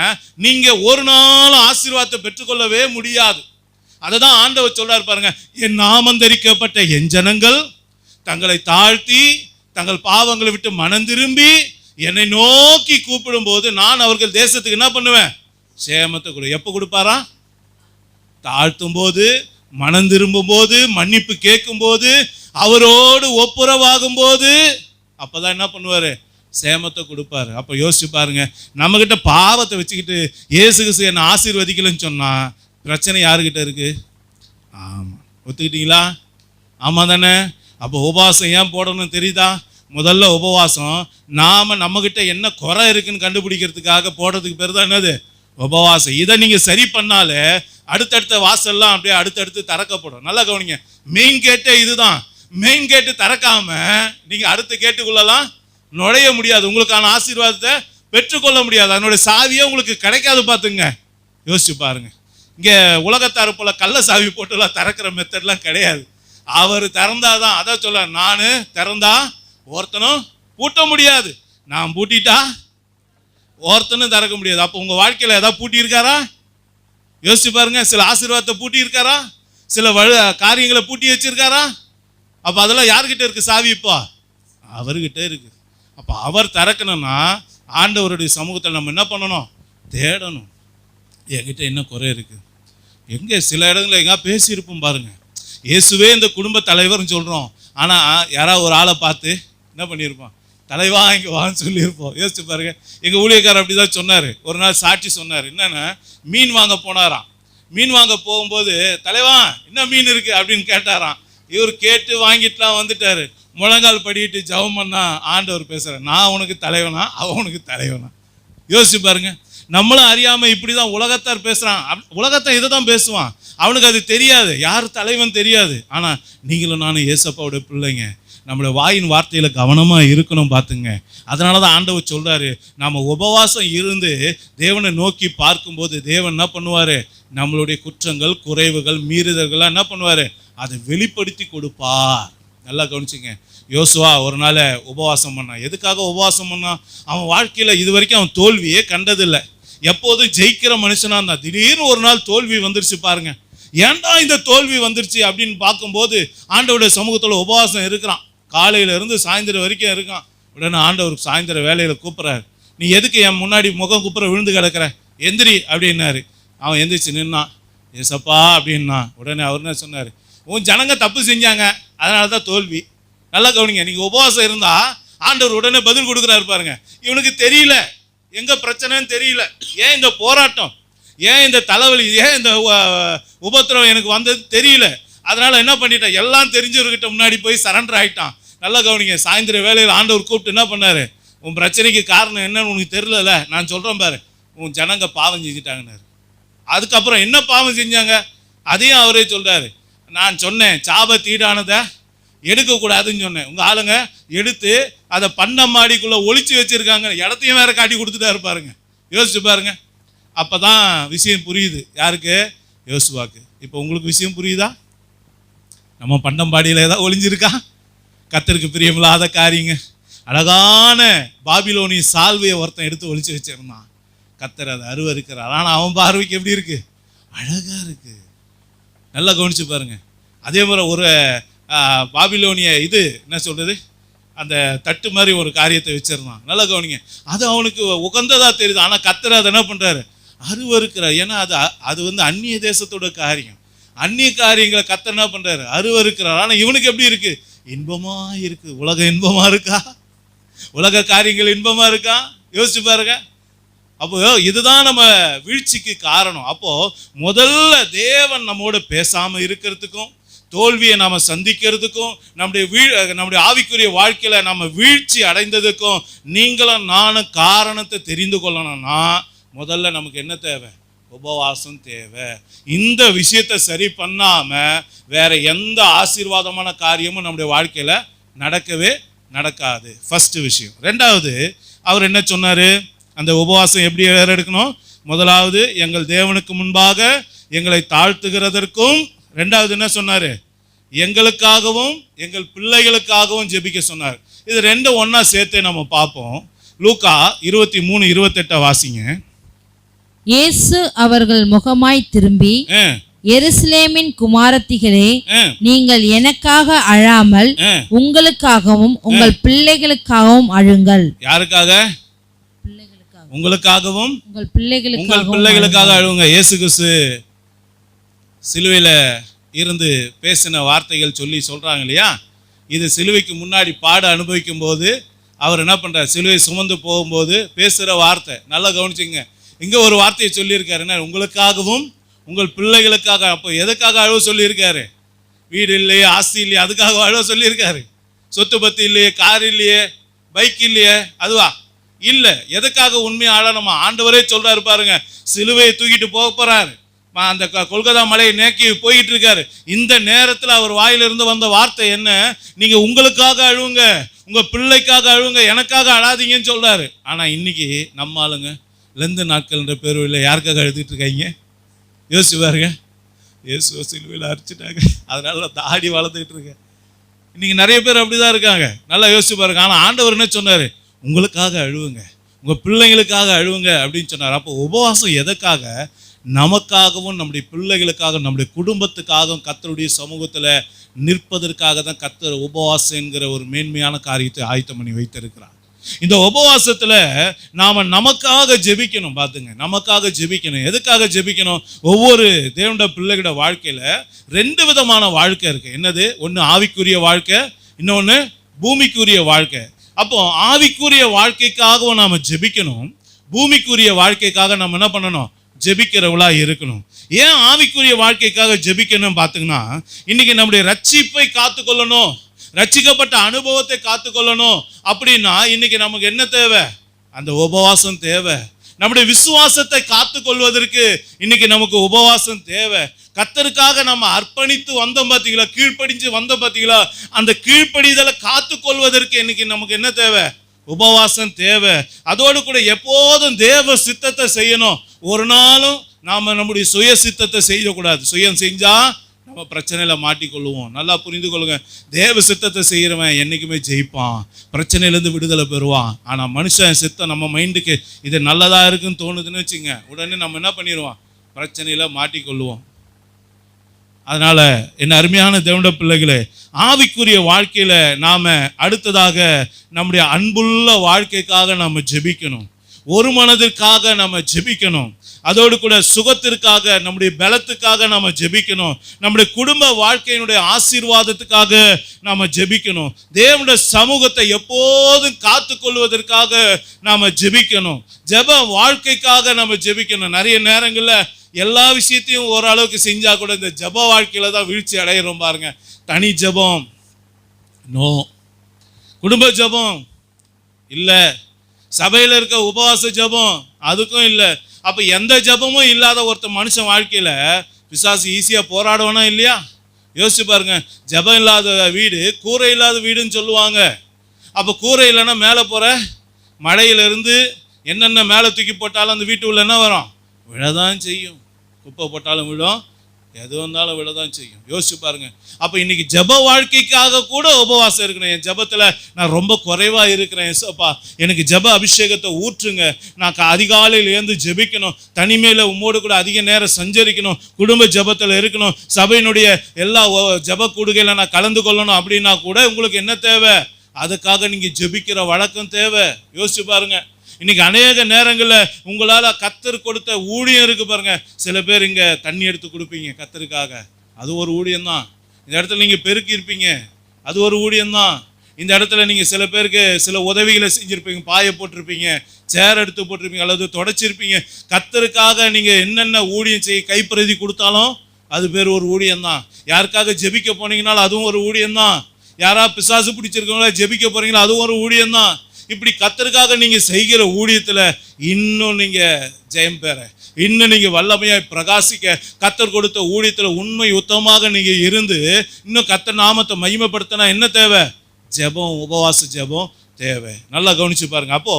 நீங்க ஒரு நாள் ஆசீர்வாதத்தை பெற்றுக்கொள்ளவே முடியாது. அததான் ஆண்டவர் சொல்றாரு பாருங்க, என் நாமம் தரிக்கப்பட்ட என் ஜனங்கள் தங்களை தாழ்த்தி தங்கள் பாவங்களை விட்டு மனம் திரும்பி என்னை நோக்கி கூப்பிடும் போது நான் அவர்கள் தேசத்துக்கு என்ன பண்ணுவேன், சேமத்தை கொடு. எப்போ கொடுப்பாரா? தாழ்த்தும் போது, மனம் திரும்பும் போது, மன்னிப்பு கேட்கும் போது, அவரோடு ஒப்புரவாகும் போது, அப்பதான் என்ன பண்ணுவாரு, சேமத்தை கொடுப்பாரு. அப்ப யோசிச்சு பாருங்க, நம்ம கிட்ட பாவத்தை வச்சுக்கிட்டு இயேசு கிறிஸ்து என்ன ஆசீர்வதிக்கலன்னு சொன்னா பிரச்சனை யாருக்கிட்ட இருக்கு? ஆமா, ஒத்துக்கிட்டீங்களா? ஆமா தானே? அப்போ உபவாசம் ஏன் போடணும் தெரியுதா? முதல்ல உபவாசம் நம்ம கிட்ட என்ன குறை இருக்குன்னு கண்டுபிடிக்கிறதுக்காக போடுறதுக்கு பேர் தான் என்னது, உபவாசம். இதை நீங்க சரி பண்ணாலே அடுத்தடுத்த வாசல்லாம் அப்படியே அடுத்தடுத்து திறக்கப்படும். நல்லா கவனிங்க. மெயின் கேட்டே இதுதான். மெயின் கேட்டு திறக்காம நீங்க அடுத்த கேட்டுக்குள்ளலாம் நுழைய முடியாது. உங்களுக்கான ஆசீர்வாதத்தை பெற்றுக்கொள்ள முடியாது. அதனுடைய சாவியே உங்களுக்கு கிடைக்காது. பார்த்துங்க, யோசிச்சு பாருங்க. இங்க உலகத்தாரு போல கள்ள சாவி போட்டுலாம் திறக்கிற மெத்தட்லாம் கிடையாது. அவர் திறந்தாதான். அதான் சொல்ல, நானு திறந்தா ஒருத்தனும் பூட்ட முடியாது, நான் பூட்டிட்டா ஒருத்தனும் திறக்க முடியாது. அப்போ உங்க வாழ்க்கையில ஏதாவது பூட்டி இருக்காரா? யோசிச்சு பாருங்க. சில ஆசீர்வாதத்தை பூட்டி இருக்காரா? சில காரியங்களை பூட்டி வச்சிருக்காரா? அப்ப அதெல்லாம் யாருக்கிட்ட இருக்கு சாவி? இப்போ அவர்கிட்ட இருக்கு. அப்ப அவர் திறக்கணும்னா ஆண்டவருடைய சமூகத்தில் நம்ம என்ன பண்ணணும், தேடணும். என்கிட்ட என்ன குறை இருக்கு, எங்க சில இடத்துல எங்க பேசியிருப்போம் பாருங்க. இயேசுவே இந்த குடும்ப தலைவர்னு சொல்றோம், ஆனா யாராவது ஒரு ஆளை பார்த்து என்ன பண்ணியிருப்போம், தலைவா இங்கே வான்னு சொல்லியிருப்போம். யோசிச்சு பாருங்க. எங்கள் ஊழியக்காரர் அப்படி தான் சொன்னார். ஒரு நாள் சாட்சி சொன்னார். என்னன்னா, மீன் வாங்க போனாராம். மீன் வாங்க போகும்போது, தலைவா என்ன மீன் இருக்கு அப்படின்னு கேட்டாராம். இவர் கேட்டு வாங்கிட்டுலாம் வந்துட்டாரு. முழங்கால் படிக்கிட்டு ஜெபம் பண்ணா ஆண்டவர் பேசுறார், நான் உனக்கு தலைவனா, அவன் உனக்கு தலைவனா? யோசிச்சு பாருங்க. நம்மளும் அறியாம இப்படிதான் உலகத்தார் பேசுறான். உலகத்தான் இதை தான் பேசுவான். அவனுக்கு அது தெரியாது, யார் தலைவன் தெரியாது. ஆனா நீங்களும் நானும் ஏசப்பாவுடைய பிள்ளைங்க. நம்மளோட வாயின் வார்த்தையில கவனமா இருக்கணும். பார்த்துங்க. அதனாலதான் ஆண்டவர் சொல்றாரு, நம்ம உபவாசம் இருந்து தேவனை நோக்கி பார்க்கும்போது தேவன் என்ன பண்ணுவாரு, நம்மளுடைய குற்றங்கள், குறைவுகள், மீறுதல்கள் என்ன பண்ணுவாரு, அதை வெளிப்படுத்தி கொடுப்பார். நல்லா கவனிச்சுங்க. யோசுவா ஒரு நாள் உபவாசம் பண்ணான். எதுக்காக உபவாசம் பண்ணான்? அவன் வாழ்க்கையில இது வரைக்கும் அவன் தோல்வியே கண்டதில்லை. எப்போதும் ஜெயிக்கிற மனுஷனா இருந்தான். திடீர்னு ஒரு நாள் தோல்வி வந்துருச்சு பாருங்க. ஏன்டா இந்த தோல்வி வந்துருச்சு அப்படின்னு பார்க்கும்போது ஆண்டவருடைய சமூகத்துல உபவாசம் இருக்கிறான். காலையில இருந்து சாயந்தரம் வரைக்கும் இருக்கான். உடனே ஆண்டவருக்கு சாயந்தர வேலையில கூப்பிட்றாரு, நீ எதுக்கு என் முன்னாடி முகம் குப்புற விழுந்து கிடக்கிற, எந்திரி அப்படின்னாரு. அவன் எந்திரிச்சு நின்னான். ஏசப்பா அப்படின்னா. உடனே அவர் என்ன சொன்னார், உன் ஜனங்க தப்பு செஞ்சாங்க, அதனால தான் தோல்வி. நல்லா கவனிங்க. நீங்க உபவாசம் இருந்தா ஆண்டவர் உடனே பதில் கொடுக்குறாரு பாருங்க. இவனுக்கு தெரியல எங்க பிரச்சனைன்னு தெரியல, ஏன் இந்த போராட்டம், ஏன் இந்த தலைவலி, ஏன் இந்த உபத்திரவம் எனக்கு வந்தது தெரியல. அதனால என்ன பண்ணிட்டான், எல்லாம் தெரிஞ்சவர்கிட்ட முன்னாடி போய் சரண்டர் ஆயிட்டான். நல்லா கவனிங்க. சாயந்தர வேலையில் ஆண்டவர் கூப்பிட்டு என்ன பண்ணாரு, உன் பிரச்சனைக்கு காரணம் என்னன்னு உனக்கு தெரியல, நான் சொல்றேன் பாரு, உன் ஜனங்க பாவம் செஞ்சுட்டாங்கன்னாரு. அதுக்கப்புறம் என்ன பாவம் செஞ்சாங்க அதையும் அவரே சொல்றாரு. நான் சொன்னேன் சாபத்தீடானதை எடுக்கக்கூடாதுன்னு சொன்னேன். உங்க ஆளுங்க எடுத்து அதை பண்ணமாடிக்குள்ள ஒளிச்சு வச்சிருக்காங்க. இடத்தையும் வேற காட்டி கொடுத்துட்டாரு பாருங்க. யோசிச்சு பாருங்க. அப்பதான் விஷயம் புரியுது. யாருக்கு? யோசுவாக்கு. இப்போ உங்களுக்கு விஷயம் புரியுதா? நம்ம பண்டம்பாடியில் ஏதாவது ஒளிஞ்சிருக்கா? கர்த்தருக்கு பிரியமில்லாத காரியங்க. அழகான பாபிலோனி சால்வையை ஒருத்தன் எடுத்து ஒளிச்சு வச்சிருந்தான். கர்த்தர் அதை அருவருக்கிறார். ஆனால் அவன் பார்வைக்கு எப்படி இருக்கு? அழகா இருக்கு. நல்லா கவனிச்சு பாருங்க. அதே மாதிரி ஒரு பாபிலோனிய இது என்ன சொல்றது, அந்த தட்டு மாதிரி ஒரு காரியத்தை வச்சிருந்தான். நல்லா கவனிங்க. அது அவனுக்கு உகந்ததா தெரியுது. ஆனால் கர்த்தர் அதை என்ன பண்றாரு, அருவருக்கிறார். ஏன்னா அது வந்து அந்நிய தேசத்தோட காரியம். அந்நிய காரியங்களை கர்த்தர் என்ன பண்றாரு, அருவருக்கிறார். ஆனா இவனுக்கு எப்படி இருக்கு? இன்பமா இருக்கு. உலக இன்பமா இருக்கா? உலக காரியங்கள் இன்பமா இருக்கா? யோசிச்சு பாருங்க. அப்போ இதுதான் நம்ம வீழ்ச்சிக்கு காரணம். அப்போ முதல்ல தேவன் நம்மோட பேசாம இருக்கிறதுக்கும், தோல்வியை நாம சந்திக்கிறதுக்கும், நம்முடைய ஆவிக்குரிய வாழ்க்கையில நம்ம வீழ்ச்சி அடைந்ததுக்கும் நீங்களும் நானும் காரணத்தை தெரிந்து கொள்ளணும்னா முதல்ல நமக்கு என்ன தேவை? உபவாசம் தேவை. இந்த விஷயத்தை சரி பண்ணாம வேற எந்த ஆசீர்வாதமான காரியமும் நம்முடைய வாழ்க்கையில நடக்காது. ஃபர்ஸ்ட் விஷயம். ரெண்டாவது, அவர் என்ன சொன்னாரு? அந்த உபவாசம் எப்படி எடுக்கணும்? முதலாவது, எங்கள் தேவனுக்கு முன்பாக எங்களை தாழ்த்துகிறதற்கும், ரெண்டாவது என்ன சொன்னாரு? எங்களுக்காகவும் எங்கள் பிள்ளைகளுக்காகவும் ஜெபிக்க சொன்னார். இது ரெண்டும் ஒன்னா சேர்த்து நம்ம பார்ப்போம். லூக்கா 23:28 வாசிங்க. இயேசு அவர்கள் முகமாய் திரும்பி, எருசலேமின் குமாரத்திகளே, நீங்கள் எனக்காக அழாமல் உங்களுக்காகவும் உங்கள் பிள்ளைகளுக்காகவும் அழுங்கள். யாருக்காக? உங்களுக்காகவும் உங்கள் பிள்ளைகளுக்காக அழுங்க. இயேசு கிறிஸ்து சிலுவையில இருந்து பேசின வார்த்தைகள் சொல்றாங்க இல்லையா? இது சிலுவைக்கு முன்னாடி பாட அனுபவிக்கும் போது அவர் என்ன பண்றார்? சிலுவை சுமந்து போகும்போது பேசுற வார்த்தை நல்லா கவனிச்சுங்க. இங்க ஒரு வார்த்தையை சொல்லியிருக்காரு, என்ன? உங்களுக்காகவும் உங்கள் பிள்ளைகளுக்காக. அப்போ எதுக்காக அழுவ சொல்லியிருக்காரு? வீடு இல்லையே, ஆஸ்தி இல்லையே, அதுக்காக அழுவ சொல்லியிருக்காரு. சொத்து பத்து இல்லையே, கார் இல்லையே, பைக் இல்லையே, அதுவா இல்லை. எதுக்காக உண்மையை ஆளணுமா? ஆண்டவரே சொல்றாரு பாருங்க, சிலுவையை தூக்கிட்டு போக போறாரு, அந்த கொல்கத்தா மலையை நோக்கி போயிட்டு இருக்காரு. இந்த நேரத்தில் அவர் வாயிலிருந்து வந்த வார்த்தை என்ன? நீங்க உங்களுக்காக அழுவுங்க, உங்க பிள்ளைக்காக அழுவுங்க, எனக்காக அழாதீங்கன்னு சொல்றாரு. ஆனா இன்னைக்கு நம்ம ஆளுங்க லெந்து நாட்கள்ன்ற பேருவில் யாருக்காக அழுதுட்டு இருக்காங்க? யோசிச்சு பாருங்க. இயேசு சிலுவையில் அரைச்சிட்டாங்க, அதனால தாடி வளர்த்துக்கிட்டு இருக்க. இன்னைக்கு நிறைய பேர் அப்படிதான் இருக்காங்க. நல்லா யோசிச்சு பாருங்க. ஆனா ஆண்டவர் என்ன சொன்னாரு? உங்களுக்காக அழுவுங்க, உங்க பிள்ளைங்களுக்காக அழுவுங்க அப்படின்னு சொன்னார். அப்போ உபவாசம் எதற்காக? நமக்காகவும் நம்முடைய பிள்ளைகளுக்காகவும் நம்முடைய குடும்பத்துக்காகவும் கர்த்தருடைய சமூகத்தில் நிற்பதற்காக தான் கர்த்தர் உபவாசம் என்கிற ஒரு மேன்மையான காரியத்தை ஆயத்தம் பண்ணி வைத்திருக்கிறார். இந்த உபவாசத்துல நாம நமக்காக ஜெபிக்கணும். பார்த்துங்க, நமக்காக ஜெபிக்கணும். எதுக்காக ஜெபிக்கணும்? ஒவ்வொரு தேவனுடைய பிள்ளைகளோட வாழ்க்கையில ரெண்டு விதமான வாழ்க்கை இருக்கு. என்னது? ஒன்று ஆவிக்குரிய வாழ்க்கை, இன்னொன்று பூமிக்குரிய வாழ்க்கை. அப்போ ஆவிக்குரிய வாழ்க்கைக்காகவும் நாம ஜெபிக்கணும், பூமிக்குரிய வாழ்க்கைக்காக நம்ம என்ன பண்ணணும்? ஜெபிக்கிறவளா இருக்கணும். ஏன் ஆவிக்குரிய வாழ்க்கைக்காக ஜெபிக்கணும் பார்த்தீங்கன்னா, இன்னைக்கு நம்முடைய ரட்சிப்பை காத்துக்கொள்ளணும், ரட்சிக்கப்பட்ட அனுபவத்தை காத்துக்கொள்ளணும் அப்படின்னா இன்னைக்கு நமக்கு என்ன தேவை? அந்த உபவாசம் தேவை. நம்முடைய விசுவாசத்தை காத்துக்கொள்வதற்கு இன்னைக்கு நமக்கு உபவாசம் தேவை. கர்த்தருக்காக நம்ம அர்ப்பணித்து வந்தோம் பார்த்தீங்களா, கீழ்ப்படிஞ்சு வந்தோம் பார்த்தீங்களா, அந்த கீழ்ப்படிதலை காத்துக்கொள்வதற்கு இன்னைக்கு நமக்கு என்ன தேவை? உபவாசம் தேவை. அதோடு கூட எப்போதும் தேவ சித்தத்தை செய்யணும். ஒரு நாளும் நாம நம்முடைய சுய சித்தத்தை செய்யக்கூடாது. சுயம் செஞ்சா நம்ம பிரச்சனையில மாட்டிக்கொள்ளுவோம். நல்லா புரிந்து கொள்ளுங்க. தேவ சித்தத்தை செய்யறவன் என்னைக்குமே ஜெயிப்பான், பிரச்சனையிலேருந்து விடுதலை பெறுவான். ஆனா மனுஷன் சித்தம் நம்ம மைண்டுக்கு இது நல்லதா இருக்குன்னு தோணுதுன்னு வச்சுங்க, உடனே நம்ம என்ன பண்ணிடுவோம்? பிரச்சனையில மாட்டிக்கொள்ளுவோம். அதனால என்ன அருமையான தேவனுடைய பிள்ளைகளே, ஆவிக்குரிய வாழ்க்கையில நாம அடுத்ததாக நம்முடைய அன்புள்ள வாழ்க்கைக்காக நாம ஜெபிக்கணும், ஒரு மனதிற்காக நம்ம ஜெபிக்கணும். அதோடு கூட சுகத்திற்காக, நம்முடைய பலத்துக்காக நாம ஜெபிக்கணும், நம்முடைய குடும்ப வாழ்க்கையினுடைய ஆசீர்வாதத்துக்காக நாம ஜெபிக்கணும், தேவனுடைய சமூகத்தை எப்போதும் காத்துக்கொள்வதற்காக நாம ஜெபிக்கணும், ஜெப வாழ்க்கைக்காக நம்ம ஜெபிக்கணும். நிறைய நேரங்கள்ல எல்லா விஷயத்தையும் ஓரளவுக்கு செஞ்சா கூட இந்த ஜெப வாழ்க்கையில தான் வீழ்ச்சி அடைகிறோம் பாருங்க. தனி ஜெபம் நோ, குடும்ப ஜெபம் இல்லை, சபையில் இருக்க உபவாச ஜெபம் அதுக்கும் இல்லை. அப்ப எந்த ஜெபமும் இல்லாத ஒருத்த மனுஷன் வாழ்க்கையில பிசாசு ஈஸியா போராடுவானா இல்லையா? யோசிச்சு பாருங்க. ஜெபம் இல்லாத வீடு கூரை இல்லாத வீடுன்னு சொல்லுவாங்க. அப்ப கூரை இல்லைன்னா மேலே போற மழையிலிருந்து என்னென்ன மேலே தூக்கி போட்டாலும் அந்த வீட்டு உள்ள என்ன வரும்? விழதான் செய்யும். குப்பை போட்டாலும் விழும், எது வந்தாலும் விழதான் செய்யும். யோசிச்சு பாருங்க. அப்ப இன்னைக்கு ஜெப வாழ்க்கைக்காக கூட உபவாசம் இருக்கணும். என் ஜெபத்துல நான் ரொம்ப குறைவா இருக்கிறேன், ஏசப்பா எனக்கு ஜெப அபிஷேகத்தை ஊற்றுங்க, நான் அதிகாலையில் எழுந்து ஜெபிக்கணும், தனிமையில உம்மோடு கூட அதிக நேரம் சஞ்சரிக்கணும், குடும்ப ஜெபத்துல இருக்கணும், சபையினுடைய எல்லா ஜெப கூடுகையில நான் கலந்து கொள்ளணும் அப்படின்னா கூட உங்களுக்கு என்ன தேவை? அதுக்காக நீங்க ஜெபிக்கிற வழக்கம் தேவை. யோசிச்சு பாருங்க. இன்னைக்கு அநேக நேரங்களில் உங்களால் கர்த்தர் கொடுத்த ஊழியம் இருக்கு பாருங்க. சில பேர் இங்கே தண்ணி எடுத்து கொடுப்பீங்க கர்த்தருக்காக, அது ஒரு ஊழியம்தான். இந்த இடத்துல நீங்கள் பெருக்கி இருப்பீங்க, அது ஒரு ஊழியம்தான். இந்த இடத்துல நீங்கள் சில பேருக்கு சில உதவிகளை செஞ்சுருப்பீங்க, பாயை போட்டிருப்பீங்க, சேர் எடுத்து போட்டிருப்பீங்க, அல்லது தொடச்சிருப்பீங்க. கர்த்தருக்காக நீங்கள் என்னென்ன ஊழியம் செய்ய கைப்பிரதி கொடுத்தாலும் அது பேர் ஒரு ஊழியம்தான். யாருக்காக ஜெபிக்க போனீங்கனாலும் அதுவும் ஒரு ஊழியம்தான். யாராவது பிசாசு பிடிச்சிருக்கவங்களா ஜெபிக்க போறீங்களா அதுவும் ஒரு ஊழியம்தான். இப்படி கர்த்தருக்காக நீங்கள் செய்கிற ஊழியத்தில் இன்னும் நீங்கள் ஜெயம் பெற, இன்னும் நீங்கள் வல்லமையாய் பிரகாசிக்க, கர்த்தர் கொடுத்த ஊழியத்தில் உண்மை உத்தமமாக நீங்கள் இருந்து இன்னும் கர்த்தர் நாமத்தை மகிமைப்படுத்தினா என்ன தேவை? ஜெபம், உபவாச ஜெபம் தேவை. நல்லா கவனிச்சு பாருங்க. அப்போ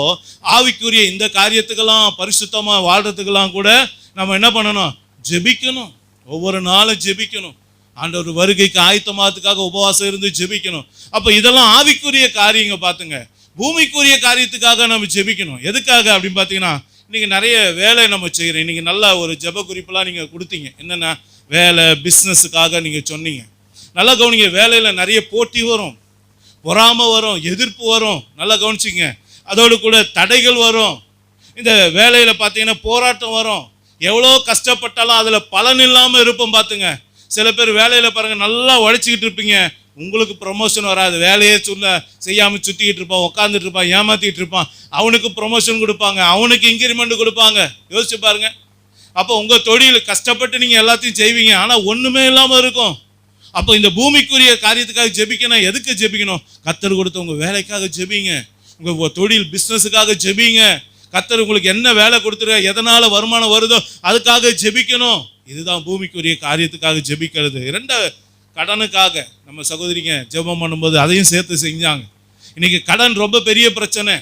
ஆவிக்குரிய இந்த காரியத்துக்கெல்லாம் பரிசுத்தமாக வாழ்றதுக்கெல்லாம் கூட நம்ம என்ன பண்ணணும்? ஜெபிக்கணும். ஒவ்வொரு நாளும் ஜெபிக்கணும். ஆண்டவர் வருகைக்கு ஆயத்தமாகறதுக்காக உபவாசம் இருந்து ஜெபிக்கணும். அப்போ இதெல்லாம் ஆவிக்குரிய காரியங்க. பார்த்துங்க, பூமிக்குரிய காரியத்துக்காக நம்ம ஜெபிக்கணும். எதுக்காக அப்படின்னு பார்த்தீங்கன்னா, இன்னைக்கு நிறைய வேலை நம்ம செய்கிறோம். இன்னைக்கு நல்லா ஒரு ஜெப குறிப்பெல்லாம் நீங்கள் கொடுத்தீங்க. என்னென்ன வேலை, பிஸ்னஸுக்காக நீங்கள் சொன்னீங்க. நல்லா கவனிங்க. வேலையில் நிறைய போட்டி வரும், பொறாமை வரும், எதிர்ப்பு வரும். நல்லா கவனிச்சிங்க. அதோடு கூட தடைகள் வரும். இந்த வேலையில் பார்த்தீங்கன்னா போராட்டம் வரும். எவ்வளோ கஷ்டப்பட்டாலும் அதில் பலன் இல்லாமல் இருப்போம். பார்த்துங்க, சில பேர் வேலையில் பாருங்கள் நல்லா உழைச்சிக்கிட்டு இருப்பீங்க, உங்களுக்கு ப்ரொமோஷன் வராது. வேலையே செய்யாமல் சுற்றிக்கிட்டு இருப்பான், உட்காந்துட்டு இருப்பான், ஏமாற்றிட்டு இருப்பான். அவனுக்கு ப்ரொமோஷன் கொடுப்பாங்க, அவனுக்கு இன்க்ரிமெண்ட் கொடுப்பாங்க. யோசிச்சு பாருங்க. அப்போ உங்கள் தொழில் கஷ்டப்பட்டு நீங்கள் எல்லாத்தையும் செய்வீங்க, ஆனால் ஒன்றுமே இல்லாமல் இருக்கும். அப்போ இந்த பூமிக்குரிய காரியத்துக்காக ஜெபிக்கணும். எதுக்கு ஜெபிக்கணும்? கர்த்தர் கொடுத்த உங்கள் வேலைக்காக ஜெபிங்க, உங்கள் தொழில் பிஸ்னஸுக்காக ஜெபிங்க. கர்த்தர் உங்களுக்கு என்ன வேலை கொடுத்துருக்க, எதனால் வருமானம் வருதோ அதுக்காக ஜெபிக்கணும். இதுதான் பூமிக்குரிய காரியத்துக்காக ஜெபிக்கிறது. இரண்டாவது, கடனுக்காக நம்ம சகோதரிங்க ஜெபம் பண்ணும்போது அதையும் சேர்த்து செஞ்சாங்க. இன்னைக்கு கடன் ரொம்ப பெரிய பிரச்சனை.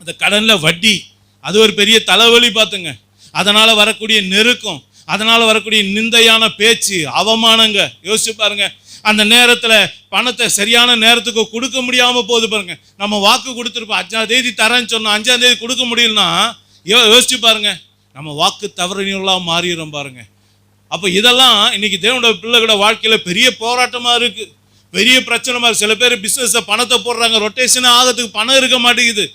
அந்த கடனில் வட்டி, அது ஒரு பெரிய தலைவலி. பார்த்துங்க, அதனால் வரக்கூடிய நெருக்கம், அதனால் வரக்கூடிய நிந்தையான பேச்சு, அவமானங்க. யோசிச்சு பாருங்க. அந்த நேரத்தில் பணத்தை சரியான நேரத்துக்கு கொடுக்க முடியாமல் போகுது பாருங்க. நம்ம வாக்கு கொடுத்துருப்போம், 5ஆம் தேதி தரேன்னு சொன்னோம், 5ஆம் தேதி கொடுக்க முடியலன்னா யோசிச்சு பாருங்க, நம்ம வாக்கு தவறினெல்லாம் மாறிடும் பாருங்க. அப்போ இதெல்லாம் இன்னைக்கு தேவனோட பிள்ளைகளோட வாழ்க்கையில் பெரிய போராட்டமாக இருக்குது, பெரிய பிரச்சனை மாதிரி. சில பேர் பிஸ்னஸை பணத்தை போடுறாங்க, ரொட்டேஷனாக ஆகிறதுக்கு பணம் இருக்க மாட்டேங்குது.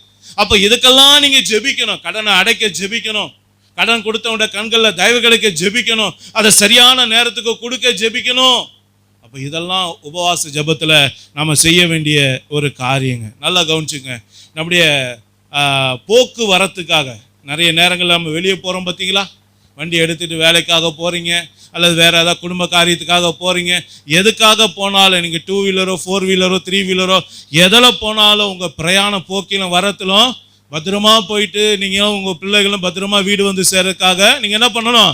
அப்போ இதுக்கெல்லாம் நீங்கள் ஜெபிக்கணும். கடனை அடைக்க ஜெபிக்கணும். கடன் கொடுத்தவங்க கண்களில் தயவு கிடைக்க ஜெபிக்கணும். அதை சரியான நேரத்துக்கு கொடுக்க ஜெபிக்கணும். அப்போ இதெல்லாம் உபவாச ஜெபத்தில் நம்ம செய்ய வேண்டிய ஒரு காரியங்க. நல்லா கவனிச்சுங்க. நம்முடைய போக்குவரத்துக்காக நிறைய நேரங்களில் நம்ம வெளியே போகிறோம். பார்த்தீங்களா, வண்டி எடுத்துகிட்டு வேலைக்காக போகிறீங்க, அல்லது வேறு ஏதாவது குடும்ப காரியத்துக்காக போகிறீங்க. எதுக்காக போனாலும் நீங்கள் 2 வீலரோ 4 வீலரோ 3 வீலரோ எதில் போனாலும் உங்கள் பிரயாண போக்கிலும் வரத்திலும் பத்திரமா போயிட்டு நீங்களும் உங்கள் பிள்ளைகளும் பத்திரமா வீடு வந்து சேர்றதுக்காக நீங்கள் என்ன பண்ணணும்?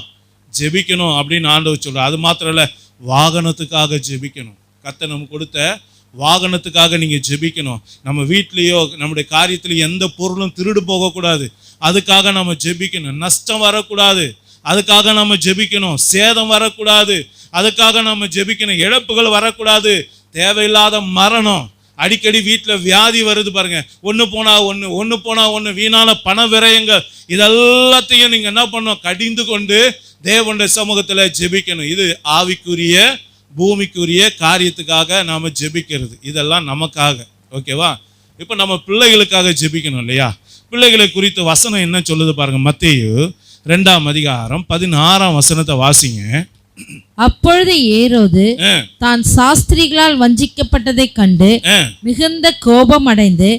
ஜெபிக்கணும் அப்படின்னு ஆண்டவர் சொல்கிறார். அது மாத்திரம் இல்லை, வாகனத்துக்காக ஜெபிக்கணும். கர்த்தர் நமக்கு கொடுத்த வாகனத்துக்காக நீங்கள் ஜெபிக்கணும். நம்ம வீட்லேயோ நம்முடைய காரியத்திலையோ எந்த பொருளும் திருடு போகக்கூடாது, அதுக்காக நம்ம ஜெபிக்கணும். நஷ்டம் வரக்கூடாது, அதுக்காக நம்ம ஜெபிக்கணும். சேதம் வரக்கூடாது, அதுக்காக நம்ம ஜெபிக்கணும். இழப்புகள் வரக்கூடாது, தேவையில்லாத மரணம். அடிக்கடி வீட்டில் வியாதி வருது பாருங்க, ஒன்று போனால் ஒன்று வீணான பண விரயங்கள். இதெல்லாத்தையும் நீங்கள் என்ன பண்ணணும்? கடிந்து கொண்டு தேவனுடைய சமூகத்தில் ஜெபிக்கணும். இது ஆவிக்குரிய பூமிக்குரிய காரியத்துக்காக நாம் ஜெபிக்கிறது. இதெல்லாம் நமக்காக. ஓகேவா? இப்போ நம்ம பிள்ளைகளுக்காக ஜெபிக்கணும் இல்லையா? பிள்ளைகளை குறித்து வசனம் என்ன சொல்லுது பாருங்க. மத்தேயு 2ஆம் அதிகாரம் 16ஆம் வசனத்தை வாசிங்க. அப்பொழுது ஏரோது தான் சாஸ்திரிகளால் வஞ்சிக்கப்பட்டதை கண்டு மிகுந்த கோபம் அடைந்து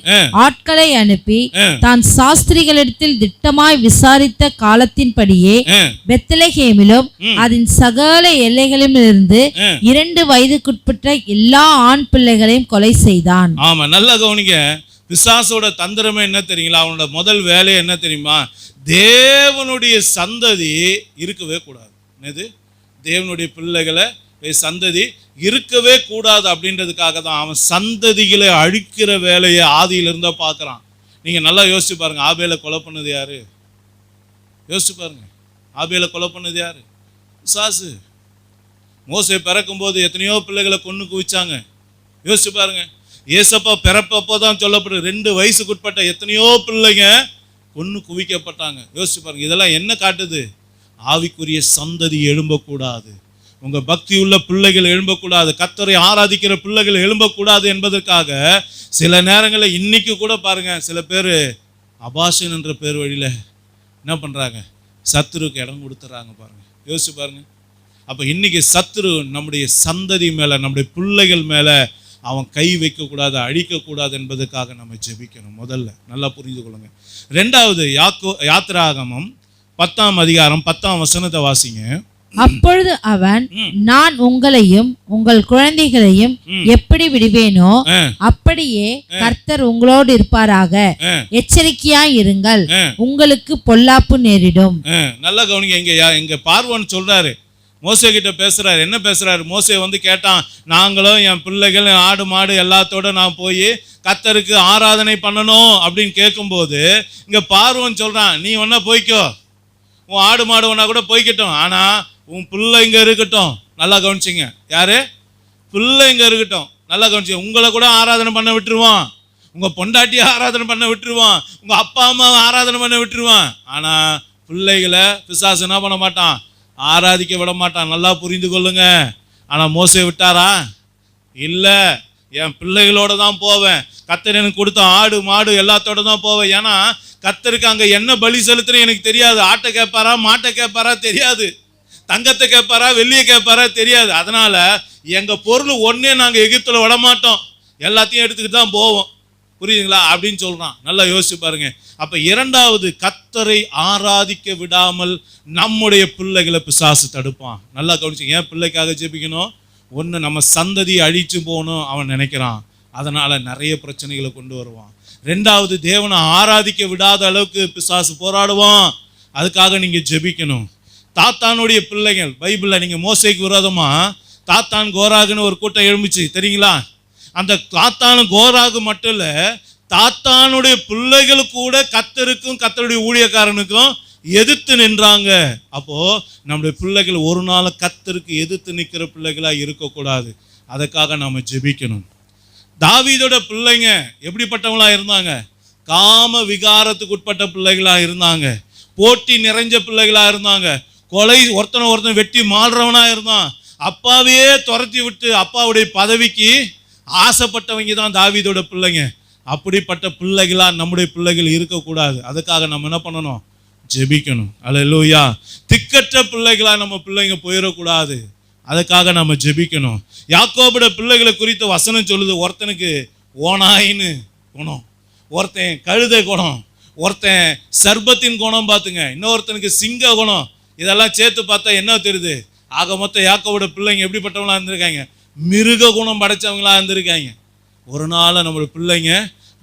ஆட்களை அனுப்பி தான் சாஸ்திரிகளிடத்தில் திட்டமாய் விசாரித்த காலத்தின்படியே பெத்லகேமிலும் அதன் சகல எல்லைகளிலும் இருந்து 2 வயதுக்குட்பட்ட எல்லா ஆண் பிள்ளைகளையும் கொலை செய்தான். ஆமா, நல்லா கவனிங்க. பிசாசோட தந்திரமே என்ன தெரியுங்களா? அவனோட முதல் வேலை என்ன தெரியுமா? தேவனுடைய சந்ததி இருக்கவே கூடாது. என்னது? தேவனுடைய பிள்ளைகளை சந்ததி இருக்கவே கூடாது அப்படின்றதுக்காக தான் அவன் சந்ததிகளை அழிக்கிற வேலையை ஆதியிலிருந்தா பார்க்குறான். நீங்கள் நல்லா யோசிச்சு பாருங்க. ஆபேலை கொலை பண்ணது யாரு? யோசிச்சு பாருங்க. ஆபேலை கொலை பண்ணது யாரு? பிசாசு. மோசே பிறக்கும்போது எத்தனையோ பிள்ளைகளை கொன்று குவிச்சாங்க. யோசிச்சு பாருங்க. ஏசப்பா பிறப்பப்போ தான் சொல்லப்படுது 2 வயசுக்குட்பட்ட எத்தனையோ பிள்ளைங்க கொன்று குவிக்கப்பட்டாங்க. யோசிச்சு பாருங்க. இதெல்லாம் என்ன காட்டுது? ஆவிக்குரிய சந்ததி எழும்பக்கூடாது, உங்கள் பக்தி உள்ள பிள்ளைகள் எழும்பக்கூடாது, கர்த்தரை ஆராதிக்கிற பிள்ளைகள் எழும்பக்கூடாது என்பதற்காக சில நேரங்களில் இன்னைக்கு கூட பாருங்க, சில பேர் அபாஷன் என்ற பேர் வழியில் என்ன பண்ணுறாங்க? சத்துருக்கு இடம் கொடுத்துட்றாங்க பாருங்க. யோசிச்சு பாருங்க. அப்போ இன்னைக்கு சத்துரு நம்முடைய சந்ததி மேலே, நம்முடைய பிள்ளைகள் மேலே அவன் கை வைக்கக்கூடாது, அழிக்கக்கூடாது என்பதற்காக நம்ம ஜெபிக்கணும். முதல்ல நல்லா புரிந்து கொள்ளுங்க. ரெண்டாவது யாத்திராகமம் 10ஆம் அதிகாரம் 10ஆம் வசனத்தை வாசிங்க. அப்பொழுது அவன், நான் உங்களையும் உங்கள் குழந்தைகளையும் எப்படி விடுவேனோ அப்படியே கர்த்தர் உங்களோடு இருப்பாராக, எச்சரிக்கையாய் இருங்கள், உங்களுக்கு பொல்லாப்பு நேரிடும். நல்லா கவனிங்க. இங்க பார்வோன் சொல்றாரு, மோசே கிட்ட பேசுறாரு. என்ன பேசுறாரு? மோசே வந்து கேட்டான், நாங்களும் என் பிள்ளைகள் ஆடு மாடு எல்லாத்தோட நான் போய் கர்த்தருக்கு ஆராதனை பண்ணணும் அப்படின்னு கேட்கும்போது இங்க பார்வோன் சொல்றான், நீ ஒன்னா போய்க்கோ, உன் ஆடு மாடு ஒன்னா கூட போய்க்கட்டும், ஆனா உன் பிள்ளை இங்க இருக்கட்டும். நல்லா கவனிச்சிங்க. யாரு? பிள்ளை இங்க இருக்கட்டும். நல்லா கவனிச்சிங்க. உங்களை கூட ஆராதனை பண்ண விட்டுருவான், உங்க பொண்டாட்டியை ஆராதனை பண்ண விட்டுருவான், உங்க அப்பா அம்மாவை ஆராதனை பண்ண விட்டுருவான். ஆனா பிள்ளைகளை பிசாசு என்ன பண்ண மாட்டான்? ஆராதிக்க விட மாட்டான். நல்லா புரிந்து கொள்ளுங்க. ஆனா மோசே விட்டாரா? இல்ல, என் பிள்ளைகளோட தான் போவேன், கர்த்தர் எனக்கு கொடுத்த ஆடு மாடு எல்லாத்தோட தான் போவேன். ஏன்னா கர்த்தருக்கு அங்க என்ன பலி செலுத்துறேன்னு எனக்கு தெரியாது. ஆட்டை கேட்பாரா, மாட்டை கேட்பாரா தெரியாது, தங்கத்தை கேட்பாரா, வெள்ளியை கேட்பாரா தெரியாது. அதனால எங்க பொருள் ஒன்னே நாங்க எகிப்துல விட மாட்டோம், எல்லாத்தையும் எடுத்துக்கிட்டு தான் போவோம். புரியுதுங்களா? அப்படின்னு சொல்றான். நல்லா யோசிச்சு பாருங்க. அப்ப இரண்டாவது, கர்த்தரை ஆராதிக்க விடாமல் நம்முடைய பிள்ளைகளை பிசாசு தடுப்பான். நல்லா கவனிச்சு. ஏன் பிள்ளைக்காக ஜெபிக்கணும்? ஒன்று, நம்ம சந்ததி அழிச்சு போகணும் அவன் நினைக்கிறான், அதனால நிறைய பிரச்சனைகளை கொண்டு வருவான். ரெண்டாவது, தேவனை ஆராதிக்க விடாத அளவுக்கு பிசாசு போராடுவான், அதுக்காக நீங்க ஜெபிக்கணும். தாத்தானுடைய பிள்ளைகள், பைபிள்ல நீங்க மோசேக்கு விரோதமா தாத்தான் கோராகுன்னு ஒரு கூட்டம் எழும்பிச்சு தெரியுங்களா? அந்த தாத்தானு கோராகு மட்டும் இல்ல, தாத்தானுடைய பிள்ளைகள் கூட கர்த்தருக்கும் கர்த்தருடைய ஊழியக்காரனுக்கும் எதிர்த்து நின்றாங்க. அப்போ நம்முடைய பிள்ளைகள் ஒரு நாள் கர்த்தருக்கு எதிர்த்து நிற்கிற பிள்ளைகளா இருக்கக்கூடாது, அதுக்காக நாம ஜெபிக்கணும். தாவீதோட பிள்ளைங்க எப்படிப்பட்டவங்களா இருந்தாங்க? காம விகாரத்துக்கு உட்பட்ட பிள்ளைகளா இருந்தாங்க, போட்டி நிறைஞ்ச பிள்ளைகளா இருந்தாங்க, கொலை ஒருத்தன் வெட்டி மாறுறவனா இருந்தான், அப்பாவையே துரத்தி விட்டு அப்பாவுடைய பதவிக்கு ஆசைப்பட்டவங்க தான் தாவீதோட பிள்ளைங்க. அப்படிப்பட்ட பிள்ளைகளா நம்முடைய பிள்ளைகள் இருக்கக்கூடாது, அதுக்காக நம்ம என்ன பண்ணணும்? ஜெபிக்கணும். அல்லேலூயா. திக்கற்ற பிள்ளைகளா நம்ம பிள்ளைங்க போயிடக்கூடாது, அதுக்காக நம்ம ஜெபிக்கணும். யாக்கோபுட பிள்ளைகளை குறித்து வசனம் சொல்லுது, ஒருத்தனுக்கு ஓனாயின்னு குணம், ஒருத்தன் கழுதை குணம், ஒருத்தன் சர்பத்தின் குணம் பார்த்துங்க, இன்னொருத்தனுக்கு சிங்க குணம். இதெல்லாம் சேர்த்து பார்த்தா என்ன தெரியுது? ஆக மொத்தம் யாக்கோபுட பிள்ளைங்க எப்படிப்பட்டவங்களா இருந்திருக்காங்க? மிருக குணம் படைச்சவங்களா இருந்திருக்காங்க. ஒரு நாள் நம்மளோட பிள்ளைங்க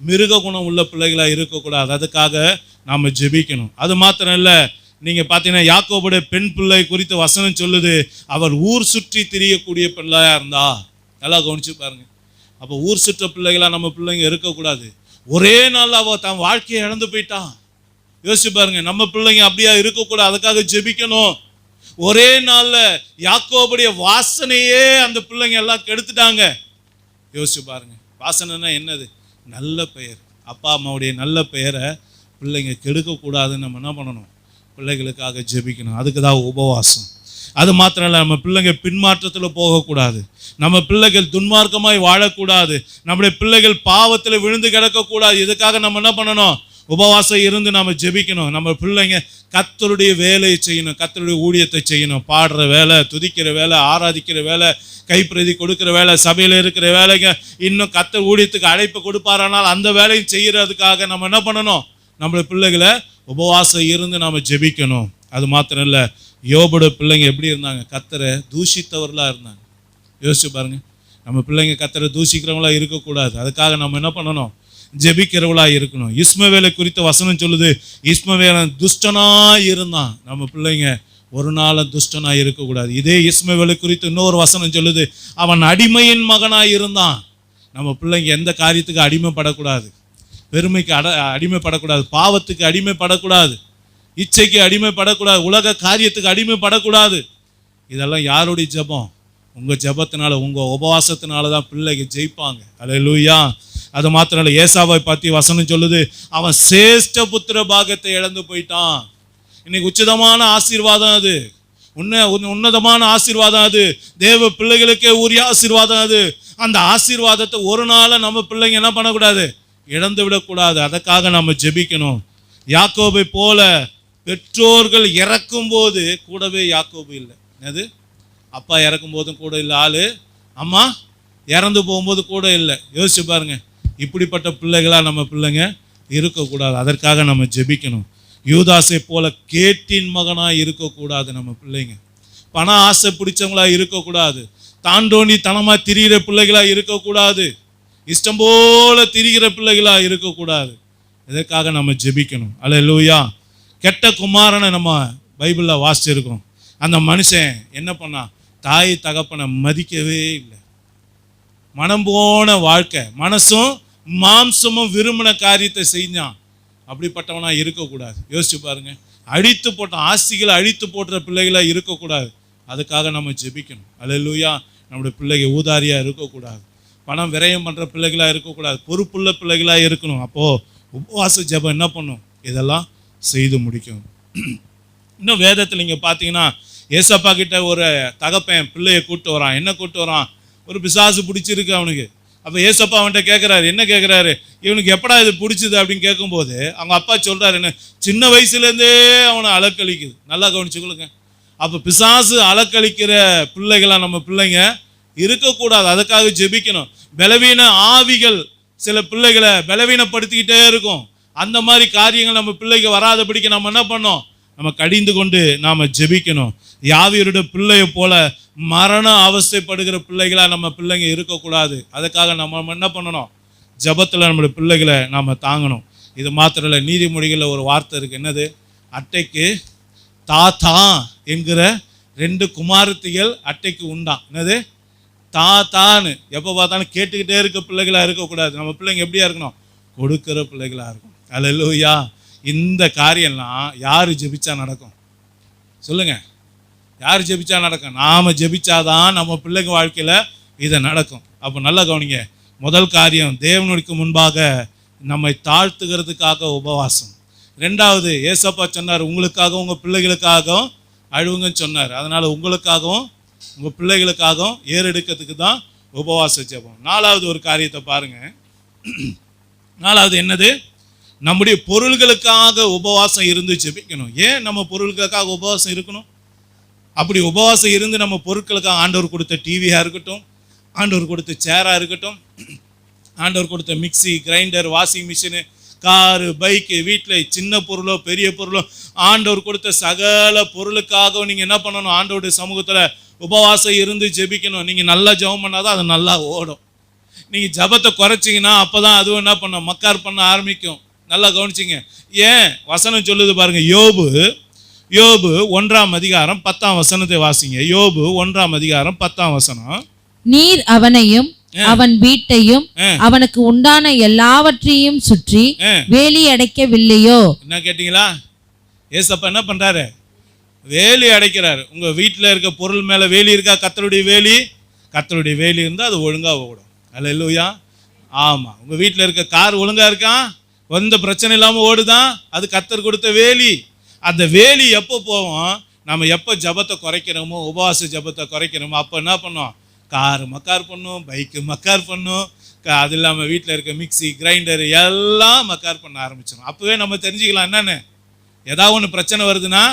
மிருக குணம் உள்ள பிள்ளைகளா இருக்கக்கூடாது, அதுக்காக நாம ஜெபிக்கணும். அது மாத்திரம் இல்லை, நீங்க பார்த்தீங்கன்னா யாக்கோபுடைய பெண் பிள்ளை குறித்து வசனம் சொல்லுது, அவர் ஊர் சுற்றி திரியக்கூடிய பிள்ளையா இருந்தா. நல்லா கவனிச்சு பாருங்க. அப்போ ஊர் சுற்ற பிள்ளைகளா நம்ம பிள்ளைங்க இருக்கக்கூடாது. ஒரே நாள் அவ தன் வாழ்க்கையை இழந்து போயிட்டான். யோசிச்சு பாருங்க. நம்ம பிள்ளைங்க அப்படியா இருக்கக்கூடாது, அதுக்காக ஜெபிக்கணும். ஒரே நாள்ல யாக்கோபுடைய வாசனையே அந்த பிள்ளைங்க எல்லாம் கெடுத்துட்டாங்க. யோசிச்சு பாருங்க. வாசனைன்னா என்னது? நல்ல பெயர், அப்பா அம்மாவுடைய நல்ல பெயரை பிள்ளைங்க கெடுக்கக்கூடாதுன்னு நம்ம என்ன பண்ணணும்? பிள்ளைகளுக்காக ஜெபிக்கணும். அதுக்கு தான் உபவாசம். அது மாத்திரம் இல்லை, நம்ம பிள்ளைங்க பின்மாற்றத்தில் போகக்கூடாது, நம்ம பிள்ளைகள் துன்மார்க்கமாய் வாழக்கூடாது, நம்முடைய பிள்ளைகள் பாவத்தில் விழுந்து கிடக்கக்கூடாது. இதுக்காக நம்ம என்ன பண்ணணும்? உபவாசம் இருந்து நம்ம ஜெபிக்கணும். நம்ம பிள்ளைங்க கர்த்தருடைய வேலையை செய்யணும், கர்த்தருடைய ஊழியத்தை செய்யணும். பாடுற வேலை, துதிக்கிற வேலை, ஆராதிக்கிற வேலை, கைப்பிரதி கொடுக்கிற வேலை, சபையில் இருக்கிற வேலைங்க, இன்னும் கர்த்தர் ஊழியத்துக்கு அழைப்பு கொடுப்பாரானால் அந்த வேலையும் செய்யறதுக்காக நம்ம என்ன பண்ணணும்? நம்மளோட பிள்ளைகளை உபவாசம் இருந்து நாம ஜெபிக்கணும். அது மாத்திரம் இல்லை, யோபோட பிள்ளைங்க எப்படி இருந்தாங்க? கர்த்தரை தூஷித்தவர்களா இருந்தாங்க. யோசிச்சு பாருங்க. நம்ம பிள்ளைங்க கர்த்தரை தூஷிக்கிறவங்களா இருக்கக்கூடாது, அதுக்காக நம்ம என்ன பண்ணணும்? ஜெபிக்கிறவளா இருக்கணும். இஸ்மவேலை குறித்த வசனம் சொல்லுது, இஸ்மவேலன் துஷ்டனா இருந்தான். நம்ம பிள்ளைங்க ஒரு நாள் துஷ்டனா இருக்கக்கூடாது. இதே இஸ்மவேலை குறித்து இன்னொரு வசனம் சொல்லுது, அவன் அடிமையின் மகனாய் இருந்தான். நம்ம பிள்ளைங்க எந்த காரியத்துக்கு அடிமைப்படக்கூடாது, பெருமைக்கு அடிமைப்படக்கூடாது, பாவத்துக்கு அடிமைப்படக்கூடாது, இச்சைக்கு அடிமைப்படக்கூடாது, உலக காரியத்துக்கு அடிமைப்படக்கூடாது. இதெல்லாம் யாருடைய ஜெபம்? உங்க ஜெபத்தினால, உங்க உபவாசத்தினால தான் பிள்ளைங்க ஜெயிப்பாங்க. அல்லேலூயா. அது மாத்திரம் இல்லை, ஏசாவை பற்றி வசனம் சொல்லுது, அவன் சேஷ்ட புத்திர பாகத்தை இழந்து போயிட்டான். இன்னைக்கு உச்சிதமான ஆசீர்வாதம் அது, உன்னதமான ஆசீர்வாதம் அது, தேவ பிள்ளைகளுக்கே உரிய ஆசீர்வாதம் அது. அந்த ஆசீர்வாதத்தை ஒரு நாள் நம்ம பிள்ளைங்க என்ன பண்ணக்கூடாது? இழந்து விடக்கூடாது. அதுக்காக நம்ம ஜெபிக்கணும். யாக்கோபை போல பெற்றோர்கள் இறக்கும் போது கூடவே யாக்கோபு இல்லை. அது அப்பா இறக்கும் போதும் கூட இல்லை ஆளு, அம்மா இறந்து போகும்போது கூட இல்லை. யோசிச்சு பாருங்க, இப்படிப்பட்ட பிள்ளைகளாக நம்ம பிள்ளைங்க இருக்கக்கூடாது. அதற்காக நம்ம ஜெபிக்கணும். யூதாசை போல கேட்டின் மகனாக இருக்கக்கூடாது. நம்ம பிள்ளைங்க பண ஆசை பிடிச்சவங்களா இருக்கக்கூடாது. தாண்டோண்டி தனமாக திரிகிற பிள்ளைகளாக இருக்கக்கூடாது. இஷ்டம் போல திரிகிற பிள்ளைகளாக இருக்கக்கூடாது. இதற்காக நம்ம ஜெபிக்கணும். அல்லேலூயா. கெட்ட குமாரனை நம்ம பைபிளில் வாசிச்சிருக்கோம். அந்த மனுஷன் என்ன பண்ணா? தாய் தகப்பனை மதிக்கவே இல்லை. மனம் போன வாழ்க்கை, மனசும் மாம்சமும் விரும்பின காரியத்தை செஞ்சான். அப்படிப்பட்டவனா இருக்கக்கூடாது. யோசிச்சு பாருங்க. அழித்து போட்டான், ஆஸ்திகளை அழித்து போடுற பிள்ளைகளாக இருக்கக்கூடாது. அதுக்காக நம்ம ஜெபிக்கணும். அல்லேலூயா. நம்முடைய பிள்ளைகள் ஊதாரியா இருக்கக்கூடாது. பணம் விரயம் பண்ணுற பிள்ளைகளாக இருக்கக்கூடாது. பொறுப்புள்ள பிள்ளைகளாக இருக்கணும். அப்போது உபவாச ஜெபம் என்ன பண்ணும்? இதெல்லாம் செய்து முடிக்கும். இன்னும் வேதத்தில் நீங்கள் பார்த்தீங்கன்னா, ஏசப்பா கிட்ட ஒரு தகப்பன் பிள்ளையை கூப்பிட்டு வரான். என்ன கூப்பிட்டு வரான்? ஒரு பிசாசு பிடிச்சிருக்கு அவனுக்கு. அப்போ ஏசப்பா அவன்கிட்ட கேட்குறாரு. என்ன கேட்குறாரு? இவனுக்கு எப்படா இது பிடிச்சிது அப்படின்னு கேட்கும்போது அவங்க அப்பா சொல்கிறாரு, என்ன சின்ன வயசுலேருந்தே அவனை அலக்களிக்குது. நல்லா கவனிச்சுக்கொள்ளுங்க. அப்போ பிசாசு அலக்களிக்கிற பிள்ளைகளாக நம்ம பிள்ளைங்க இருக்கக்கூடாது. அதுக்காக ஜெபிக்கணும். பலவீன ஆவிகள் சில பிள்ளைகளை பலவீனப்படுத்திக்கிட்டே இருக்கும். அந்த மாதிரி காரியங்கள் நம்ம பிள்ளைக்கு வராதபடிக்கு நம்ம என்ன பண்ணோம்? நம்ம கடிந்து கொண்டு நாம் ஜெபிக்கணும். யாவீருடைய பிள்ளையை போல மரண அவஸ்தைப்படுகிற பிள்ளைகளா நம்ம பிள்ளைங்க இருக்கக்கூடாது. அதுக்காக நம்ம என்ன பண்ணணும்? ஜபத்தில் நம்மளுடைய பிள்ளைகளை நாம் தாங்கணும். இது மாத்திரம் இல்லை, நீதிமொழிகளில் ஒரு வார்த்தை இருக்குது. என்னது? அட்டைக்கு தாத்தா என்கிற 2 குமாரத்திகள் அட்டைக்கு உண்டான். என்னது? தாத்தான்னு எப்போ பார்த்தாலும் கேட்டுக்கிட்டே இருக்க பிள்ளைகளாக இருக்கக்கூடாது. நம்ம பிள்ளைங்க எப்படியா இருக்கணும்? கொடுக்கிற பிள்ளைகளாக இருக்கும். அல்லேலூயா. இந்த காரியம்லாம் யார் ஜெபிச்சா நடக்கும்? சொல்லுங்க, யார் ஜெபிச்சா நடக்கும்? நாம் ஜெபிச்சாதான் நம்ம பிள்ளைங்க வாழ்க்கையில் இதை நடக்கும். அப்போ நல்லா கவனிங்க. முதல் காரியம், தேவனுக்கு முன்பாக நம்மை தாழ்த்துகிறதுக்காக உபவாசம். 2வது, ஏசப்பா சொன்னார், உங்களுக்காகவும் உங்கள் பிள்ளைகளுக்காகவும் அழுவுங்கன்னு சொன்னார். அதனால் உங்களுக்காகவும் உங்கள் பிள்ளைகளுக்காகவும் ஏறெடுக்கிறதுக்கு தான் உபவாச ஜெபம். 4வது ஒரு காரியத்தை பாருங்க. 4வது என்னது? நம்முடைய பொருள்களுக்காக உபவாசம் இருந்து ஜெபிக்கணும். ஏன் நம்ம பொருள்களுக்காக உபவாசம் இருக்கணும்? அப்படி உபவாசம் இருந்து நம்ம பொருட்களுக்காக, ஆண்டவர் கொடுத்த டிவியாக இருக்கட்டும், ஆண்டவர் கொடுத்த சேராக இருக்கட்டும், ஆண்டவர் கொடுத்த mixie, grinder, washing machine, car, bike, வீட்டில் சின்ன பொருளோ பெரிய பொருளோ, ஆண்டவர் கொடுத்த சகல பொருளுக்காகவும் நீங்கள் என்ன பண்ணணும்? ஆண்டவருடைய சமூகத்தில் உபவாசம் இருந்து ஜெபிக்கணும். நீங்கள் நல்லா ஜெபம் பண்ணாதான் அது நல்லா ஓடும். நீங்கள் ஜபத்தை குறைச்சிங்கன்னா அப்போ தான் அதுவும் என்ன பண்ண மக்கார் பண்ண ஆரம்பிக்கும். நல்லா கவனிச்சிங்க. ஏன்? வசனம் சொல்லுது பாருங்க. யோபு 1ஆம் அதிகாரம் 10ஆம் வசனத்தை வாசிங்க. யோபு 1ஆம் அதிகாரம் 10ஆம் வசனம். நீர் அவனையும் அவன் வீட்டையும் அவனுக்கு உண்டான எல்லாவற்றையும் சுற்றி வேலி அடைக்கவில்லையோ? என்ன கேட்டீங்களா? ஏசப்பா என்ன பண்றாரு? வேலி அடைக்கிறாரு. உங்க வீட்டில் இருக்க பொருள் மேல வேலி இருக்கா? கர்த்தருடைய வேலி. கர்த்தருடைய வேலி இருந்தால் அது ஒழுங்கா ஓடும். அல்லேலூயா. ஆமா, உங்க வீட்டில் இருக்க கார் ஒழுங்கா இருக்கா? எந்த பிரச்சனை இல்லாமல் ஓடுதான்? அது கர்த்தர் கொடுத்த வேலி. அந்த வேலி எப்போ போவோம்? நம்ம எப்போ ஜபத்தை குறைக்கிறோமோ, உபவாச ஜபத்தை குறைக்கிறோமோ, அப்போ என்ன பண்ணோம்? காரு மக்கார் பண்ணும், பைக்கு மக்கார் பண்ணும், அது இல்லாமல் வீட்டில் இருக்க மிக்சி, கிரைண்டரு எல்லாம் மக்கார் பண்ண ஆரம்பிச்சிடும். அப்போவே நம்ம தெரிஞ்சுக்கலாம் என்னன்னு. ஏதாவது ஒன்று பிரச்சனை வருதுன்னா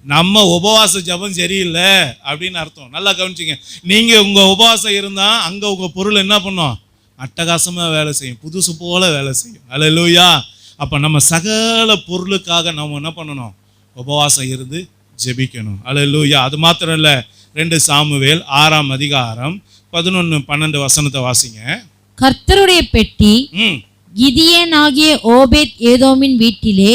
நம்ம உபவாச ஜபம் சரியில்லை அப்படின்னு அர்த்தம். நல்லா கவனிச்சிங்க. நீங்கள் உங்கள் உபவாசம் இருந்தால் அங்கே உங்கள் பொருள் என்ன பண்ணும்? அட்டகாசமாக வேலை செய்யும், புதுசு போல வேலை செய்யும். அல்லேலூயா. அப்போ நம்ம சகல பொருளுக்காக நம்ம என்ன பண்ணணும்? உபவாசம் இருந்து ஜெபிக்கணும். அல்லேலூயா. அது மாத்திரம் இல்லை, 2 சாமுவேல் 6ஆம் அதிகாரம் 11-12 வசனத்தை வாசிங்க. கர்த்தருடைய பெட்டி கிதியனாகிய ஓபேத் ஏதோமின் வீட்டிலே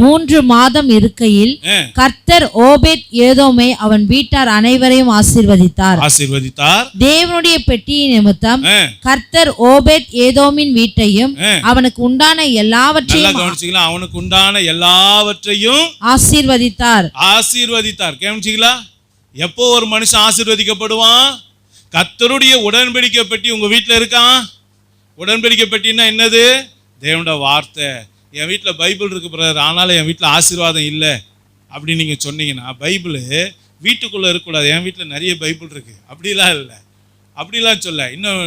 3 மாதம் இருக்கையில் கர்த்தர் ஓபேத் ஏதோமை அவன் வீட்டார் அனைவரையும் ஆசீர்வதித்தார். தேவனுடைய பெட்டியின் நிமித்தம் கர்த்தர் ஓபேத் ஏதோமின் வீட்டையும் அவனுக்கு உண்டான எல்லாவற்றையும் ஆசீர்வதித்தார். கவனிச்சீங்களா? எப்போ ஒரு மனுஷன் ஆசீர்வதிக்கப்படுவான்? கர்த்தருடைய உடன்படிக்கை பெட்டி உங்க வீட்டில் இருக்கான். உடன்படிக்கை பெட்டின்னா என்னது? தேவனுடைய வார்த்தை. என் வீட்டில் பைபிள் இருக்கு பிரதர், ஆனாலும் என் வீட்டில் ஆசீர்வாதம் இல்லை அப்படின்னு நீங்கள் சொன்னீங்கன்னா, பைபிள் வீட்டுக்குள்ளே இருக்கக்கூடாது. என் வீட்டில் நிறைய பைபிள் இருக்குது அப்படிலாம் இல்லை, அப்படிலாம் சொல்ல. இன்னும்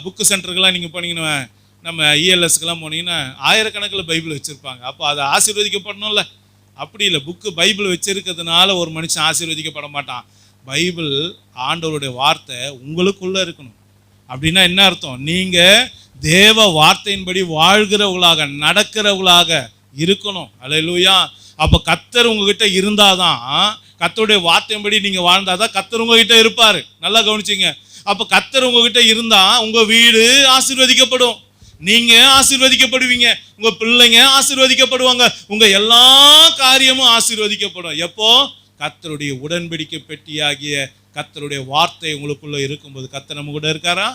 புக்கு சென்டருக்கெல்லாம் நீங்கள் போனீங்கன்னா, நம்ம இஎல்எஸ்க்கெல்லாம் போனீங்கன்னா ஆயிரக்கணக்கில் பைபிள் வச்சுருப்பாங்க. அப்போ அதை ஆசீர்வதிக்கப்படணும்ல. அப்படி இல்லை. பைபிள் வச்சிருக்கிறதுனால ஒரு மனுஷன் ஆசீர்வதிக்கப்பட மாட்டான். பைபிள் ஆண்டவருடைய வார்த்தை உங்களுக்குள்ளே இருக்கணும். அப்படின்னா என்ன அர்த்தம்? நீங்க தேவ வார்த்தையின்படி வாழ்கிறவர்களாக நடக்கிறவர்களாக இருக்கணும். அல்லேலூயா. அப்போ கர்த்தர் உங்ககிட்ட இருந்தாதான், கர்த்தருடைய வார்த்தையின்படி நீங்க வாழ்ந்தாதான் கர்த்தர் உங்ககிட்ட இருப்பாரு. நல்லா கவனிச்சிங்க. அப்போ கர்த்தர் உங்ககிட்ட இருந்தா உங்க வீடு ஆசீர்வதிக்கப்படும், நீங்க ஆசீர்வதிக்கப்படுவீங்க, உங்க பிள்ளைங்க ஆசீர்வதிக்கப்படுவாங்க, உங்க எல்லா காரியமும் ஆசீர்வதிக்கப்படும். எப்போ? கர்த்தருடைய உடன்படிக்கை பெட்டியாகிய கர்த்தருடைய வார்த்தை உங்களுக்குள்ள இருக்கும்போது. கர்த்தர் நம்ம கூட இருக்காரா?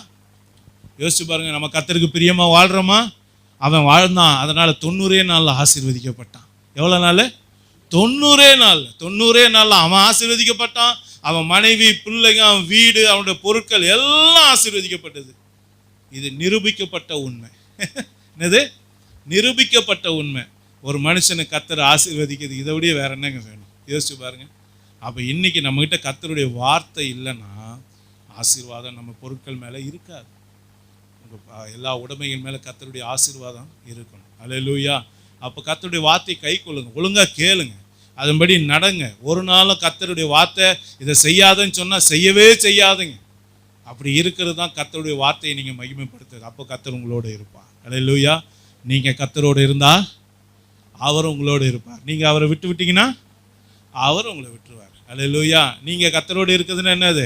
யோசிச்சு பாருங்க. நம்ம கர்த்தருக்கு பிரியமா வாழ்றோமா? அவன் வாழ்ந்தான், அதனால 90 நாள்ல ஆசீர்வதிக்கப்பட்டான். எவ்வளவு நாள்? 90 நாள்ல அவன் ஆசீர்வதிக்கப்பட்டான். அவன் மனைவி, பிள்ளைங்க, அவன் வீடு, அவனுடைய பொருட்கள் எல்லாம் ஆசீர்வதிக்கப்பட்டது. இது நிரூபிக்கப்பட்ட உண்மை. என்னது? நிரூபிக்கப்பட்ட உண்மை. ஒரு மனுஷனை கர்த்தர் ஆசீர்வதிக்கிறது இதை விட வேற என்னங்க வேணும்? யோசிச்சு பாருங்க. அப்போ இன்னைக்கு நம்மகிட்ட கர்த்தருடைய வார்த்தை இல்லைன்னா ஆசீர்வாதம் நம்ம பொருட்கள் மேலே இருக்காது. எல்லா உடைமைகள் மேலே கர்த்தருடைய ஆசீர்வாதம் இருக்கணும். அல்லேலூயா. அப்போ கர்த்தருடைய வார்த்தை கை கொள்ளுங்க, ஒழுங்கா கேளுங்க, அதன்படி நடங்க. ஒரு நாளும் கர்த்தருடைய வார்த்தை இதை செய்யாதுன்னு சொன்னால் செய்யவே செய்யாதுங்க. அப்படி இருக்கிறது தான் கர்த்தருடைய வார்த்தையை நீங்கள் மகிமைப்படுத்துறது. அப்போ கர்த்தர் உங்களோட இருப்பார். அல்லேலூயா. நீங்கள் கர்த்தரோடு இருந்தால் அவர் உங்களோடு இருப்பார். நீங்கள் அவரை விட்டு விட்டீங்கன்னா அவர் உங்களை விட்டுருவார். அல்லேலூயா. நீங்கள் கர்த்தரோடு இருக்குதுன்னு என்னது?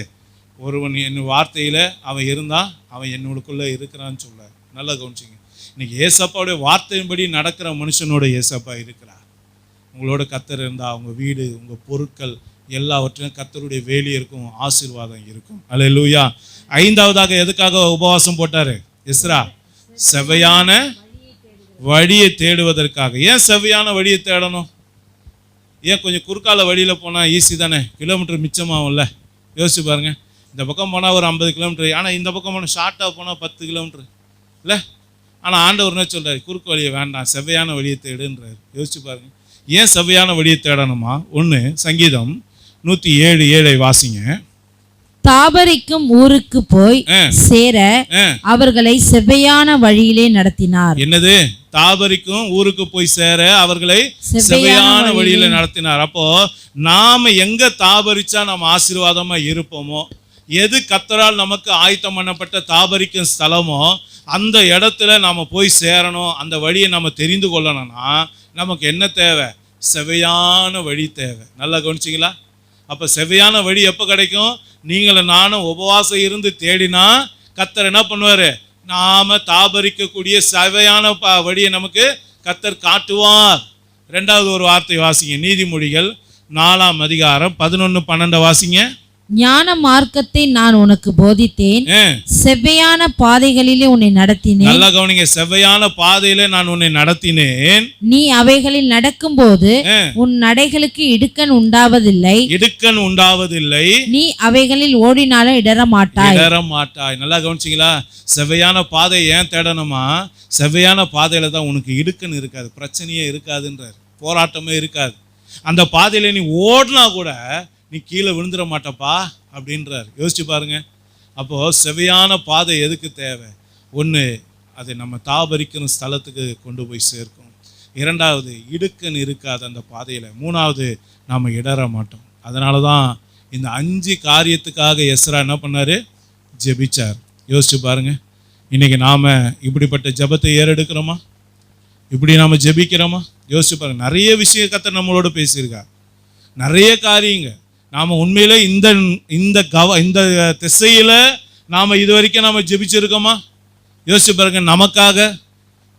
ஒருவன் என் வார்த்தையில் அவன் இருந்தால் அவன் என்னோடக்குள்ளே இருக்கிறான்னு சொல்றார். நல்லா கவனிச்சிங்க. இன்னைக்கு ஏசப்பாவுடைய வார்த்தையின்படி நடக்கிற மனுஷனோட ஏசப்பா இருக்கிறார். உங்களோட கர்த்தர் இருந்தால் அவங்க வீடு, உங்கள் பொருட்கள் எல்லாவற்றையும் கர்த்தருடைய வேலி இருக்கும், ஆசீர்வாதம் இருக்கும். அல்லேலூயா. 5வதாக எதுக்காக உபவாசம் போட்டாரு எஸ்ரா? செவ்வையான வழியை தேடுவதற்காக. ஏன் செவ்வையான வழியை தேடணும்? ஏன் கொஞ்சம் குறுக்கால வழியில் போனால் ஈஸி தானே, கிலோமீட்டர் மிச்சமாகும்ல? யோசிச்சு பாருங்க. இந்த பக்கம் போனால் ஒரு 50 கிலோமீட்டர், ஆனால் இந்த பக்கம் போனால் ஷார்ட்டாக போனால் 10 கிலோமீட்டர் இல்லை? ஆனால் ஆண்டவர் என்ன சொல்கிறார்? குறுக்கு வழியை வேண்டாம், செவ்வையான வழியை தேடுன்றார். யோசிச்சு பாருங்க. ஏன் செவ்வையான வழியை தேடணுமா? ஒன்று சங்கீதம் 107:7 வாசிங்க. தாபரிக்கும் ஊருக்கு போய் சேர அவர்களை செவ்வையான வழியிலே நடத்தினார். என்னது? தாபரிக்கும் ஊருக்கு போய் சேர அவர்களை செவ்வையான வழியில நடத்தினார். அப்போ நாம எங்க தாபரிச்சா நம்ம ஆசீர்வாதமா இருப்போமோ, எது கர்த்தரால் நமக்கு ஆயத்தம் பண்ணப்பட்ட தாபரிக்கும் ஸ்தலமோ அந்த இடத்துல நாம போய் சேரணும். அந்த வழியை நம்ம தெரிந்து கொள்ளணும்னா நமக்கு என்ன தேவை? செவ்வையான வழி தேவை. நல்லா கவனிச்சிங்களா? அப்போ செவ்வையான வழி எப்போ கிடைக்கும்? நீங்களும் நானும் உபவாசம் இருந்து தேடினா கர்த்தர் என்ன பண்ணுவார்? நாம தாபரிக்கக்கூடிய செவ்வையான வழியை நமக்கு கர்த்தர் காட்டுவார். 2வது ஒரு வார்த்தை வாசிங்க. நீதிமொழிகள் 4ஆம் அதிகாரம் 11-12 வாசிங்க. ஞான மார்க்கத்தை நான் உனக்கு போதித்தேன், செவ்வையான பாதைகளிலே உன்னை நடத்தினேன். நல்லா கவனிங்க. செவ்வையான பாதையிலே நான் உன்னை நடத்தினேன். நீ அவைகளில் நடக்கும்போது உன் நடைகளுக்கு இடுக்கண் உண்டாவதில்லை. இடுக்கண் உண்டாவதில்லை. நீ அவைகளில் ஓடினாலும் இடரமாட்டாய். இடரமாட்டாய். நல்லா கவனிச்சிங்களா? செவ்வையான பாதை ஏன் தேடணுமா? செவ்வையான பாதையில தான் உனக்கு இடுக்கண் இருக்காது, பிரச்சனையே இருக்காதுன்றார், போராட்டமே இருக்காது. அந்த பாதையில நீ ஓடினா கூட நீ கீழே விழுந்துட மாட்டப்பா அப்படின்றார். யோசிச்சு பாருங்க. அப்போ செவ்வையான பாதை எதுக்கு தேவை? ஒன்று, அதை நம்ம தாபரிக்கிற ஸ்தலத்துக்கு கொண்டு போய் சேர்க்கும். 2வது, இடுக்கன் இருக்காது அந்த பாதையில். 3வது, நாம் இடற மாட்டோம். அதனால தான் இந்த 5 காரியத்துக்காக எஸ்ரா என்ன பண்ணார்? ஜெபிச்சார். யோசிச்சு பாருங்க. இன்னைக்கு நாம் இப்படிப்பட்ட ஜெபத்தை ஏறெடுக்கிறோமா? இப்படி நாம் ஜெபிக்கிறோமா? யோசிச்சு பாருங்க. நிறைய விஷயம் கர்த்தர் நம்மளோட பேசியிருக்கார், நிறைய காரியங்க. நாம் உண்மையில இந்த திசையில் நாம் இது வரைக்கும் நாம் ஜெபிச்சிருக்கோமா? யோசிச்சு பாருங்க. நமக்காக,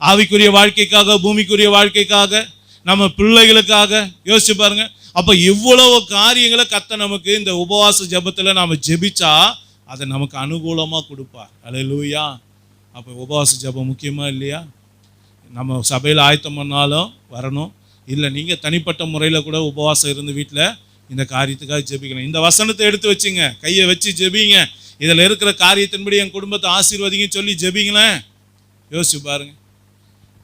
ஆவிக்குரிய வாழ்க்கைக்காக, பூமிக்குரிய வாழ்க்கைக்காக, நம்ம பிள்ளைகளுக்காக யோசிச்சு பாருங்க. அப்போ இவ்வளவு காரியங்களை கர்த்தர் நமக்கு இந்த உபவாச ஜெபத்தில் நாம் ஜெபிச்சா அதை நமக்கு அனுகூலமாக கொடுப்பார். அல்லேலூயா. அப்போ உபவாச ஜெபம் முக்கியமா இல்லையா? நம்ம சபையில் ஆயத்தம் பண்ணாலும் வரணும். இல்லை நீங்கள் தனிப்பட்ட முறையில் கூட உபவாசம் இருந்து வீட்டில் இந்த காரியத்துக்காக ஜெபிக்கணும். இந்த வசனத்தை எடுத்து வச்சுங்க, கையை வச்சு ஜெபிங்க. இதில் இருக்கிற காரியத்தின்படி என் குடும்பத்தை ஆசீர்வதிங்கன்னு சொல்லி ஜெபிங்களேன். யோசிச்சு பாருங்க.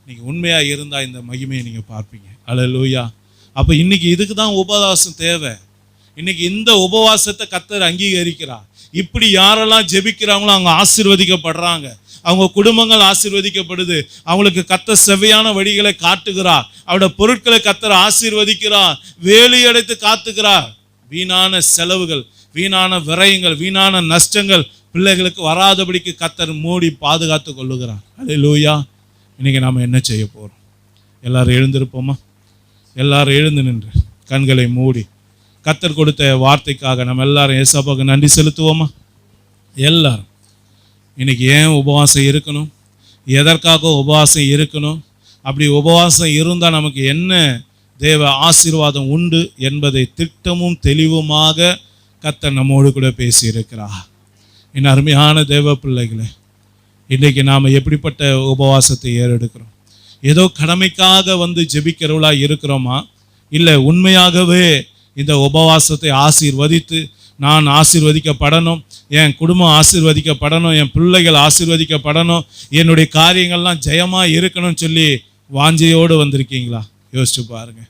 நீங்கள் உண்மையாக இருந்தால் இந்த மகிமையை நீங்கள் பார்ப்பீங்க. அல்லேலூயா. அப்போ இன்னைக்கு இதுக்கு தான் உபவாசம் தேவை. இன்னைக்கு இந்த உபவாசத்தை கர்த்தர் அங்கீகரிக்கிறார். இப்படி யாரெல்லாம் ஜெபிக்கிறாங்களோ அவங்க ஆசீர்வதிக்கப்படுறாங்க, அவங்க குடும்பங்கள் ஆசீர்வதிக்கப்படுது. அவங்களுக்கு கர்த்தர் செவ்வையான வழிகளை காட்டுகிறார். அவருடைய பொருட்களை கர்த்தர் ஆசீர்வதிக்கிறார், வேலி அடைத்து காத்துக்கிறார். வீணான செலவுகள், வீணான விரயங்கள், வீணான நஷ்டங்கள் பிள்ளைகளுக்கு வராதபடிக்கு கர்த்தர் மூடி பாதுகாத்து கொள்ளுகிறார். அல்லேலூயா. இன்னைக்கு நாம் என்ன செய்ய போகிறோம்? எல்லாரும் எழுந்திருப்போமா? எல்லாரும் எழுந்து நின்று கண்களை மூடி கர்த்தர் கொடுத்த வார்த்தைக்காக நம்ம எல்லாரும் ஏசப்பாவுக்கு நன்றி செலுத்துவோமா? எல்லாரும் இன்னைக்கு ஏன் உபவாசம் இருக்கணும்? எதற்காக உபவாசம் இருக்கணும்? அப்படி உபவாசம் இருந்தால் நமக்கு என்ன தேவ ஆசீர்வாதம் உண்டு என்பதை திட்டமும் தெளிவுமாக கர்த்தர் நம்மோடு கூட பேசியிருக்கிறார். என் அருமையான தேவ பிள்ளைகளே, இன்றைக்கு நாம் எப்படிப்பட்ட உபவாசத்தை ஏறெடுக்கிறோம்? ஏதோ கடமைக்காக வந்து ஜெபிக்கிறவளாக இருக்கிறோமா? இல்லை உண்மையாகவே இந்த உபவாசத்தை ஆசீர்வதித்து நான் ஆசீர்வதிக்கப்படணும், என் குடும்பம் ஆசீர்வதிக்கப்படணும், என் பிள்ளைகள் ஆசீர்வதிக்கப்படணும், என்னுடைய காரியங்கள்லாம் ஜெயமாக இருக்கணும்னு சொல்லி வாஞ்சையோடு வந்திருக்கீங்களா? யோசிச்சு பாருங்க.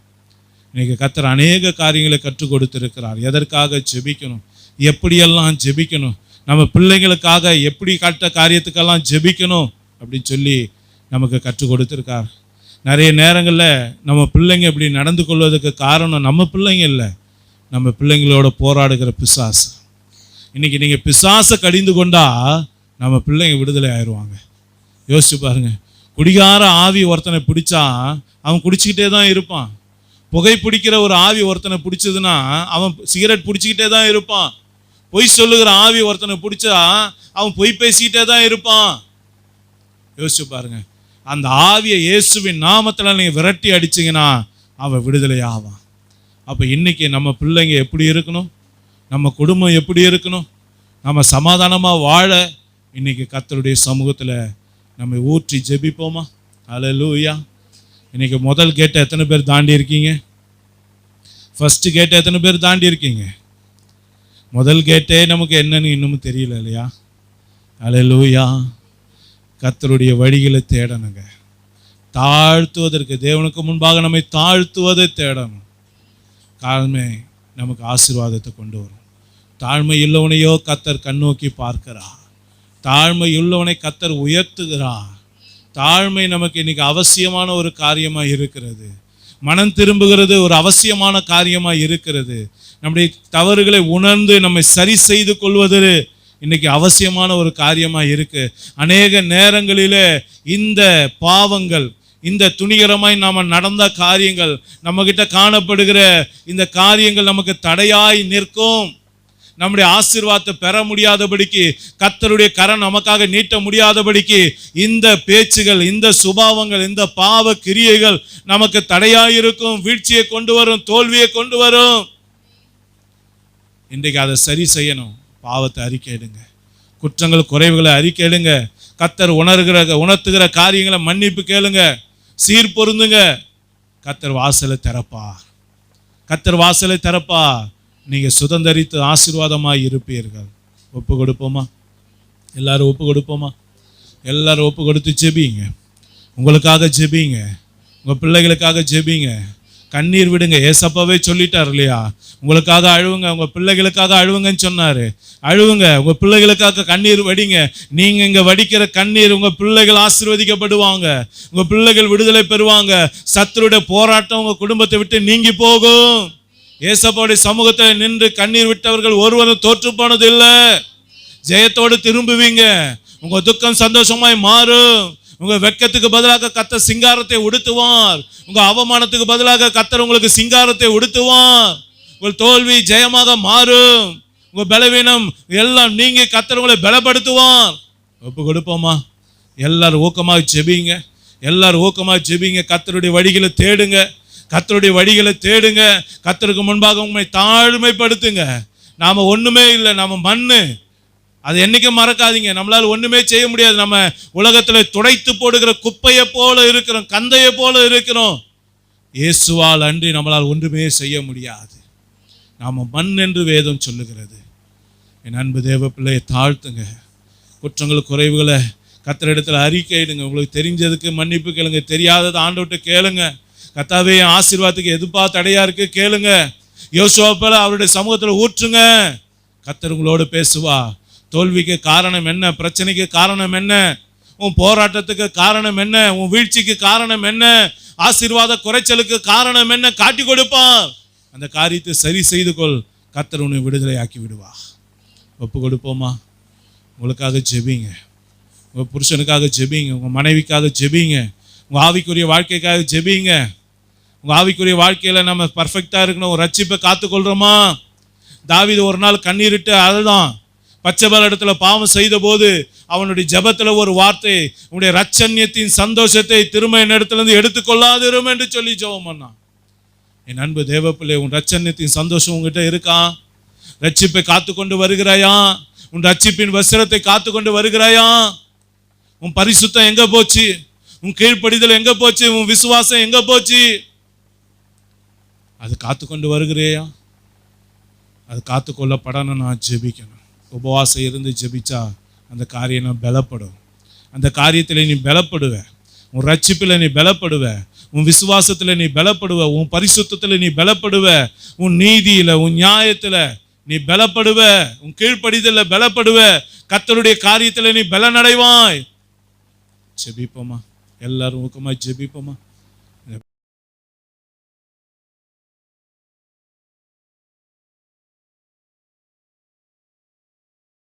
இன்னைக்கு கர்த்தர் அநேக காரியங்களை கற்றுக் கொடுத்திருக்கிறார். எதற்காக ஜெபிக்கணும், எப்படியெல்லாம் ஜெபிக்கணும், நம்ம பிள்ளைங்களுக்காக எப்படி கட்ட காரியத்துக்கெல்லாம் ஜெபிக்கணும் அப்படின்னு சொல்லி நமக்கு கற்றுக் கொடுத்துருக்கார். நிறைய நேரங்களில் நம்ம பிள்ளைங்க இப்படி நடந்து கொள்வதற்கு காரணம் நம்ம பிள்ளைங்க இல்லை, நம்ம பிள்ளைங்களோட போராடுகிற பிசாசு. இன்னைக்கு நீங்கள் பிசாசை கடிந்து கொண்டா நம்ம பிள்ளைங்க விடுதலை ஆயிடுவாங்க. யோசிச்சு பாருங்க. குடிகார ஆவி ஒருத்தனை பிடிச்சா அவன் குடிச்சிக்கிட்டே தான் இருப்பான். புகை பிடிக்கிற ஒரு ஆவி ஒருத்தனை பிடிச்சதுன்னா அவன் சிகரெட் பிடிச்சிக்கிட்டே தான் இருப்பான். பொய் சொல்லுகிற ஆவி ஒருத்தனை பிடிச்சா அவன் பொய் பேசிக்கிட்டே தான் இருப்பான். யோசிச்சு பாருங்க. அந்த ஆவியை இயேசுவின் நாமத்தில் நீங்கள் விரட்டி அடிச்சிங்கன்னா அவன் விடுதலை ஆவான். அப்போ இன்னைக்கு நம்ம பிள்ளைங்க எப்படி இருக்கணும், நம்ம குடும்பம் எப்படி இருக்கணும், நம்ம சமாதானமாக வாழ இன்னைக்கு கர்த்தருடைய சமூகத்தில் நம்ம ஊற்றி ஜெபிப்போமா? அல்லேலூயா. இன்னைக்கு முதல் கேட்டை எத்தனை பேர் தாண்டி இருக்கீங்க? ஃபர்ஸ்ட் கேட்டை எத்தனை பேர் தாண்டி இருக்கீங்க? முதல் கேட்டே நமக்கு என்னன்னு இன்னமும் தெரியல இல்லையா? அல்லேலூயா. கர்த்தருடைய வழிகளை தேடணுங்க. தாழ்த்துவதற்கு, தேவனுக்கு முன்பாக நம்மை தாழ்த்துவதை தேடணும். தாழ்மை நமக்கு ஆசீர்வாதத்தை கொண்டு வரும். தாழ்மை உள்ளவனையோ கர்த்தர் கண்ணோக்கி பார்க்கிறார். தாழ்மை உள்ளவனை கர்த்தர் உயர்த்துகிறார். தாழ்மை நமக்கு இன்னைக்கு அவசியமான ஒரு காரியமாக இருக்கிறது. மனம் திரும்புகிறது ஒரு அவசியமான காரியமாக இருக்கிறது. நம்முடைய தவறுகளை உணர்ந்து நம்மை சரி செய்து கொள்வது இன்னைக்கு அவசியமான ஒரு காரியமாக இருக்கு. அநேக நேரங்களிலே இந்த பாவங்கள், இந்த துணிகரமாய் நாம் நடந்த காரியங்கள், நம்மகிட்ட காணப்படுகிற இந்த காரியங்கள் நமக்கு தடையாய் நிற்கும். நம்முடைய ஆசீர்வாதத்தை பெற முடியாதபடிக்கு, கர்த்தருடைய கரம் நமக்காக நீட்ட முடியாதபடிக்கு இந்த பேச்சுகள், இந்த சுபாவங்கள், இந்த பாவ கிரியைகள் நமக்கு தடையாயிருக்கும். வீழ்ச்சியை கொண்டு வரும், தோல்வியை கொண்டு வரும். இன்றைக்கு அதை சரி செய்யணும். பாவத்தை அறிக்கையிடுங்க, குற்றங்கள் குறைவுகளை அறிக்கையிடுங்க, கர்த்தர் உணர்த்துகிற காரியங்களை மன்னிப்பு கேளுங்க, சீர் பொருந்துங்க. கர்த்தர் வாசலை திறப்பா, கர்த்தர் வாசலை திறப்பா. நீங்க சுதந்தரித்து ஆசீர்வாதமாய் இருப்பீர்கள். ஒப்பு கொடுப்போமா? எல்லாரும் ஒப்பு கொடுப்போமா? எல்லாரும் ஒப்பு கொடுத்து ஜெபிங்க. உங்களுக்காக ஜெபிங்க, உங்க பிள்ளைகளுக்காக ஜெபிங்க, கண்ணீர் விடுங்க. ஏசப்பாவே சொல்லிட்டார் இல்லையா? உங்களுக்காக அழுவுங்க, உங்க பிள்ளைகளுக்காக அழுவுங்கன்னு சொன்னாரு. அழுவுங்க, உங்க பிள்ளைகளுக்காக கண்ணீர் வடிங்க. நீங்க இங்க வடிக்கிற கண்ணீர் உங்க பிள்ளைகள் ஆசீர்வதிக்கப்படுவாங்க, உங்க பிள்ளைகள் விடுதலை பெறுவாங்க. சத்துருடைய போராட்டம் உங்க குடும்பத்தை விட்டு நீங்கி போகும். ஏசப்பாவுடைய சமூகத்தில் நின்று கண்ணீர் விட்டவர்கள் ஒருவரும் தோற்று போனது இல்லை. ஜெயத்தோடு திரும்புவீங்க. உங்க துக்கம் சந்தோஷமாய் மாறும். உங்க வெட்கத்துக்கு பதிலாக கர்த்தர் சிங்காரத்தை உடுத்துவார். உங்க அவமானத்துக்கு பதிலாக கர்த்தர் உங்களுக்கு சிங்காரத்தை உடுத்துவார். உங்கள் தோல்வி ஜெயமாக மாறும். உங்க பலவீனம் எல்லாம் நீங்க கர்த்தர் உங்களை பலப்படுத்துவார். ஒப்பு கொடுப்போமா? எல்லாரும் ஊக்கமாக ஜெபிங்க, எல்லாரும் ஊக்கமாக ஜெபிங்க. கர்த்தருடைய வழிகளை தேடுங்க, கர்த்தருடைய வழிகளை தேடுங்க. கர்த்தருக்கு முன்பாக உண்மை தாழ்மைப்படுத்துங்க. நாம ஒண்ணுமே இல்லை, நாம மண்ணு. அது என்னைக்கும் மறக்காதீங்க. நம்மளால ஒண்ணுமே செய்ய முடியாது. நம்ம உலகத்துல துடைத்து போடுகிற குப்பையை போல இருக்கிறோம், கந்தையை போல இருக்கிறோம். இயேசுவால் அன்றி நம்மளால் ஒன்றுமே செய்ய முடியாது. நாம மண் என்று வேதம் சொல்லுகிறது. என் அன்பு தேவ பிள்ளையை தாழ்த்துங்க. குற்றங்கள் குறைவுகளை கர்த்தரிடத்துல அறிக்கையிடுங்க. உங்களுக்கு தெரிஞ்சதுக்கு மன்னிப்பு கேளுங்க, தெரியாதது ஆண்டவர்கிட்ட கேளுங்க. கர்த்தாவே என் ஆசீர்வாதத்துக்கு எதுப்பா தடையா இருக்கு கேளுங்க. யோசுவா போல அவருடைய சமூகத்தில் ஊற்றுங்க. கர்த்தர் உங்களோடு பேசுவா. தோல்விக்கு காரணம் என்ன? பிரச்சனைக்கு காரணம் என்ன? உன் போராட்டத்துக்கு காரணம் என்ன? உன் வீழ்ச்சிக்கு காரணம் என்ன? ஆசீர்வாத குறைச்சலுக்கு காரணம் என்ன? காட்டி கொடுப்பான். அந்த காரியத்தை சரி செய்து கொள். கர்த்தர் உன்னை விடுதலை ஆக்கி விடுவா. ஒப்பு கொடுப்போமா? உங்களுக்காக ஜெபிங்க, உங்கள் புருஷனுக்காக ஜெபிங்க, உங்கள் மனைவிக்காக ஜெபிங்க, உங்கள் ஆவிக்குரிய வாழ்க்கைக்காக ஜெபிங்க. உங்கள் ஆவிக்குரிய வாழ்க்கையில் நம்ம பர்ஃபெக்டாக இருக்கணும். ஒரு ரட்சிப்பை காத்துக்கொள்கிறோமா? தாவீது ஒரு நாள் கண்ணீரிட்டு அதுதான் பச்சைபல் இடத்துல பாவம் செய்த போது அவனுடைய ஜெபத்தில் ஒரு வார்த்தை, உன்னுடைய ரட்சண்யத்தின் சந்தோஷத்தை திரும்ப என் இடத்துலேருந்து எடுத்துக்கொள்ளாதிரும் என்று சொல்லி ஜெபம் பண்ணான். என் அன்பு தேவப்பிள்ளை, உன் ரட்சண்யத்தின் சந்தோஷம் உங்ககிட்ட இருக்கா? ரட்சிப்பை காத்து கொண்டு வருகிறாயா? உன் ரட்சிப்பின் வஸ்திரத்தை காத்து கொண்டு வருகிறாயா? உன் பரிசுத்தம் எங்க போச்சு? உன் கீழ்ப்படிதல் எங்க போச்சு? உன் விசுவாசம் எங்க போச்சு? அது காத்து கொண்டு வருகிறையா? அது காத்துக்கொள்ளப்படணும். நான் ஜெபிக்கணும். உபவாசம் இருந்து ஜெபிச்சா அந்த காரியம் நான் பலப்படும். அந்த காரியத்தில் நீ பலப்படுவ. உன் ரட்சிப்பில் நீ பலப்படுவ. உன் விசுவாசத்தில் நீ பலப்படுவ. உன் பரிசுத்தத்தில் நீ பலப்படுவ. உன் நீதியில், உன் நியாயத்தில் நீ பலப்படுவ. உன் கீழ்ப்படிதலில் பலப்படுவ. கர்த்தருடைய காரியத்தில் நீ பலனடைவாய். ஜெபிப்போமா? எல்லாரும் ஊக்கமாய் ஜெபிப்போமா?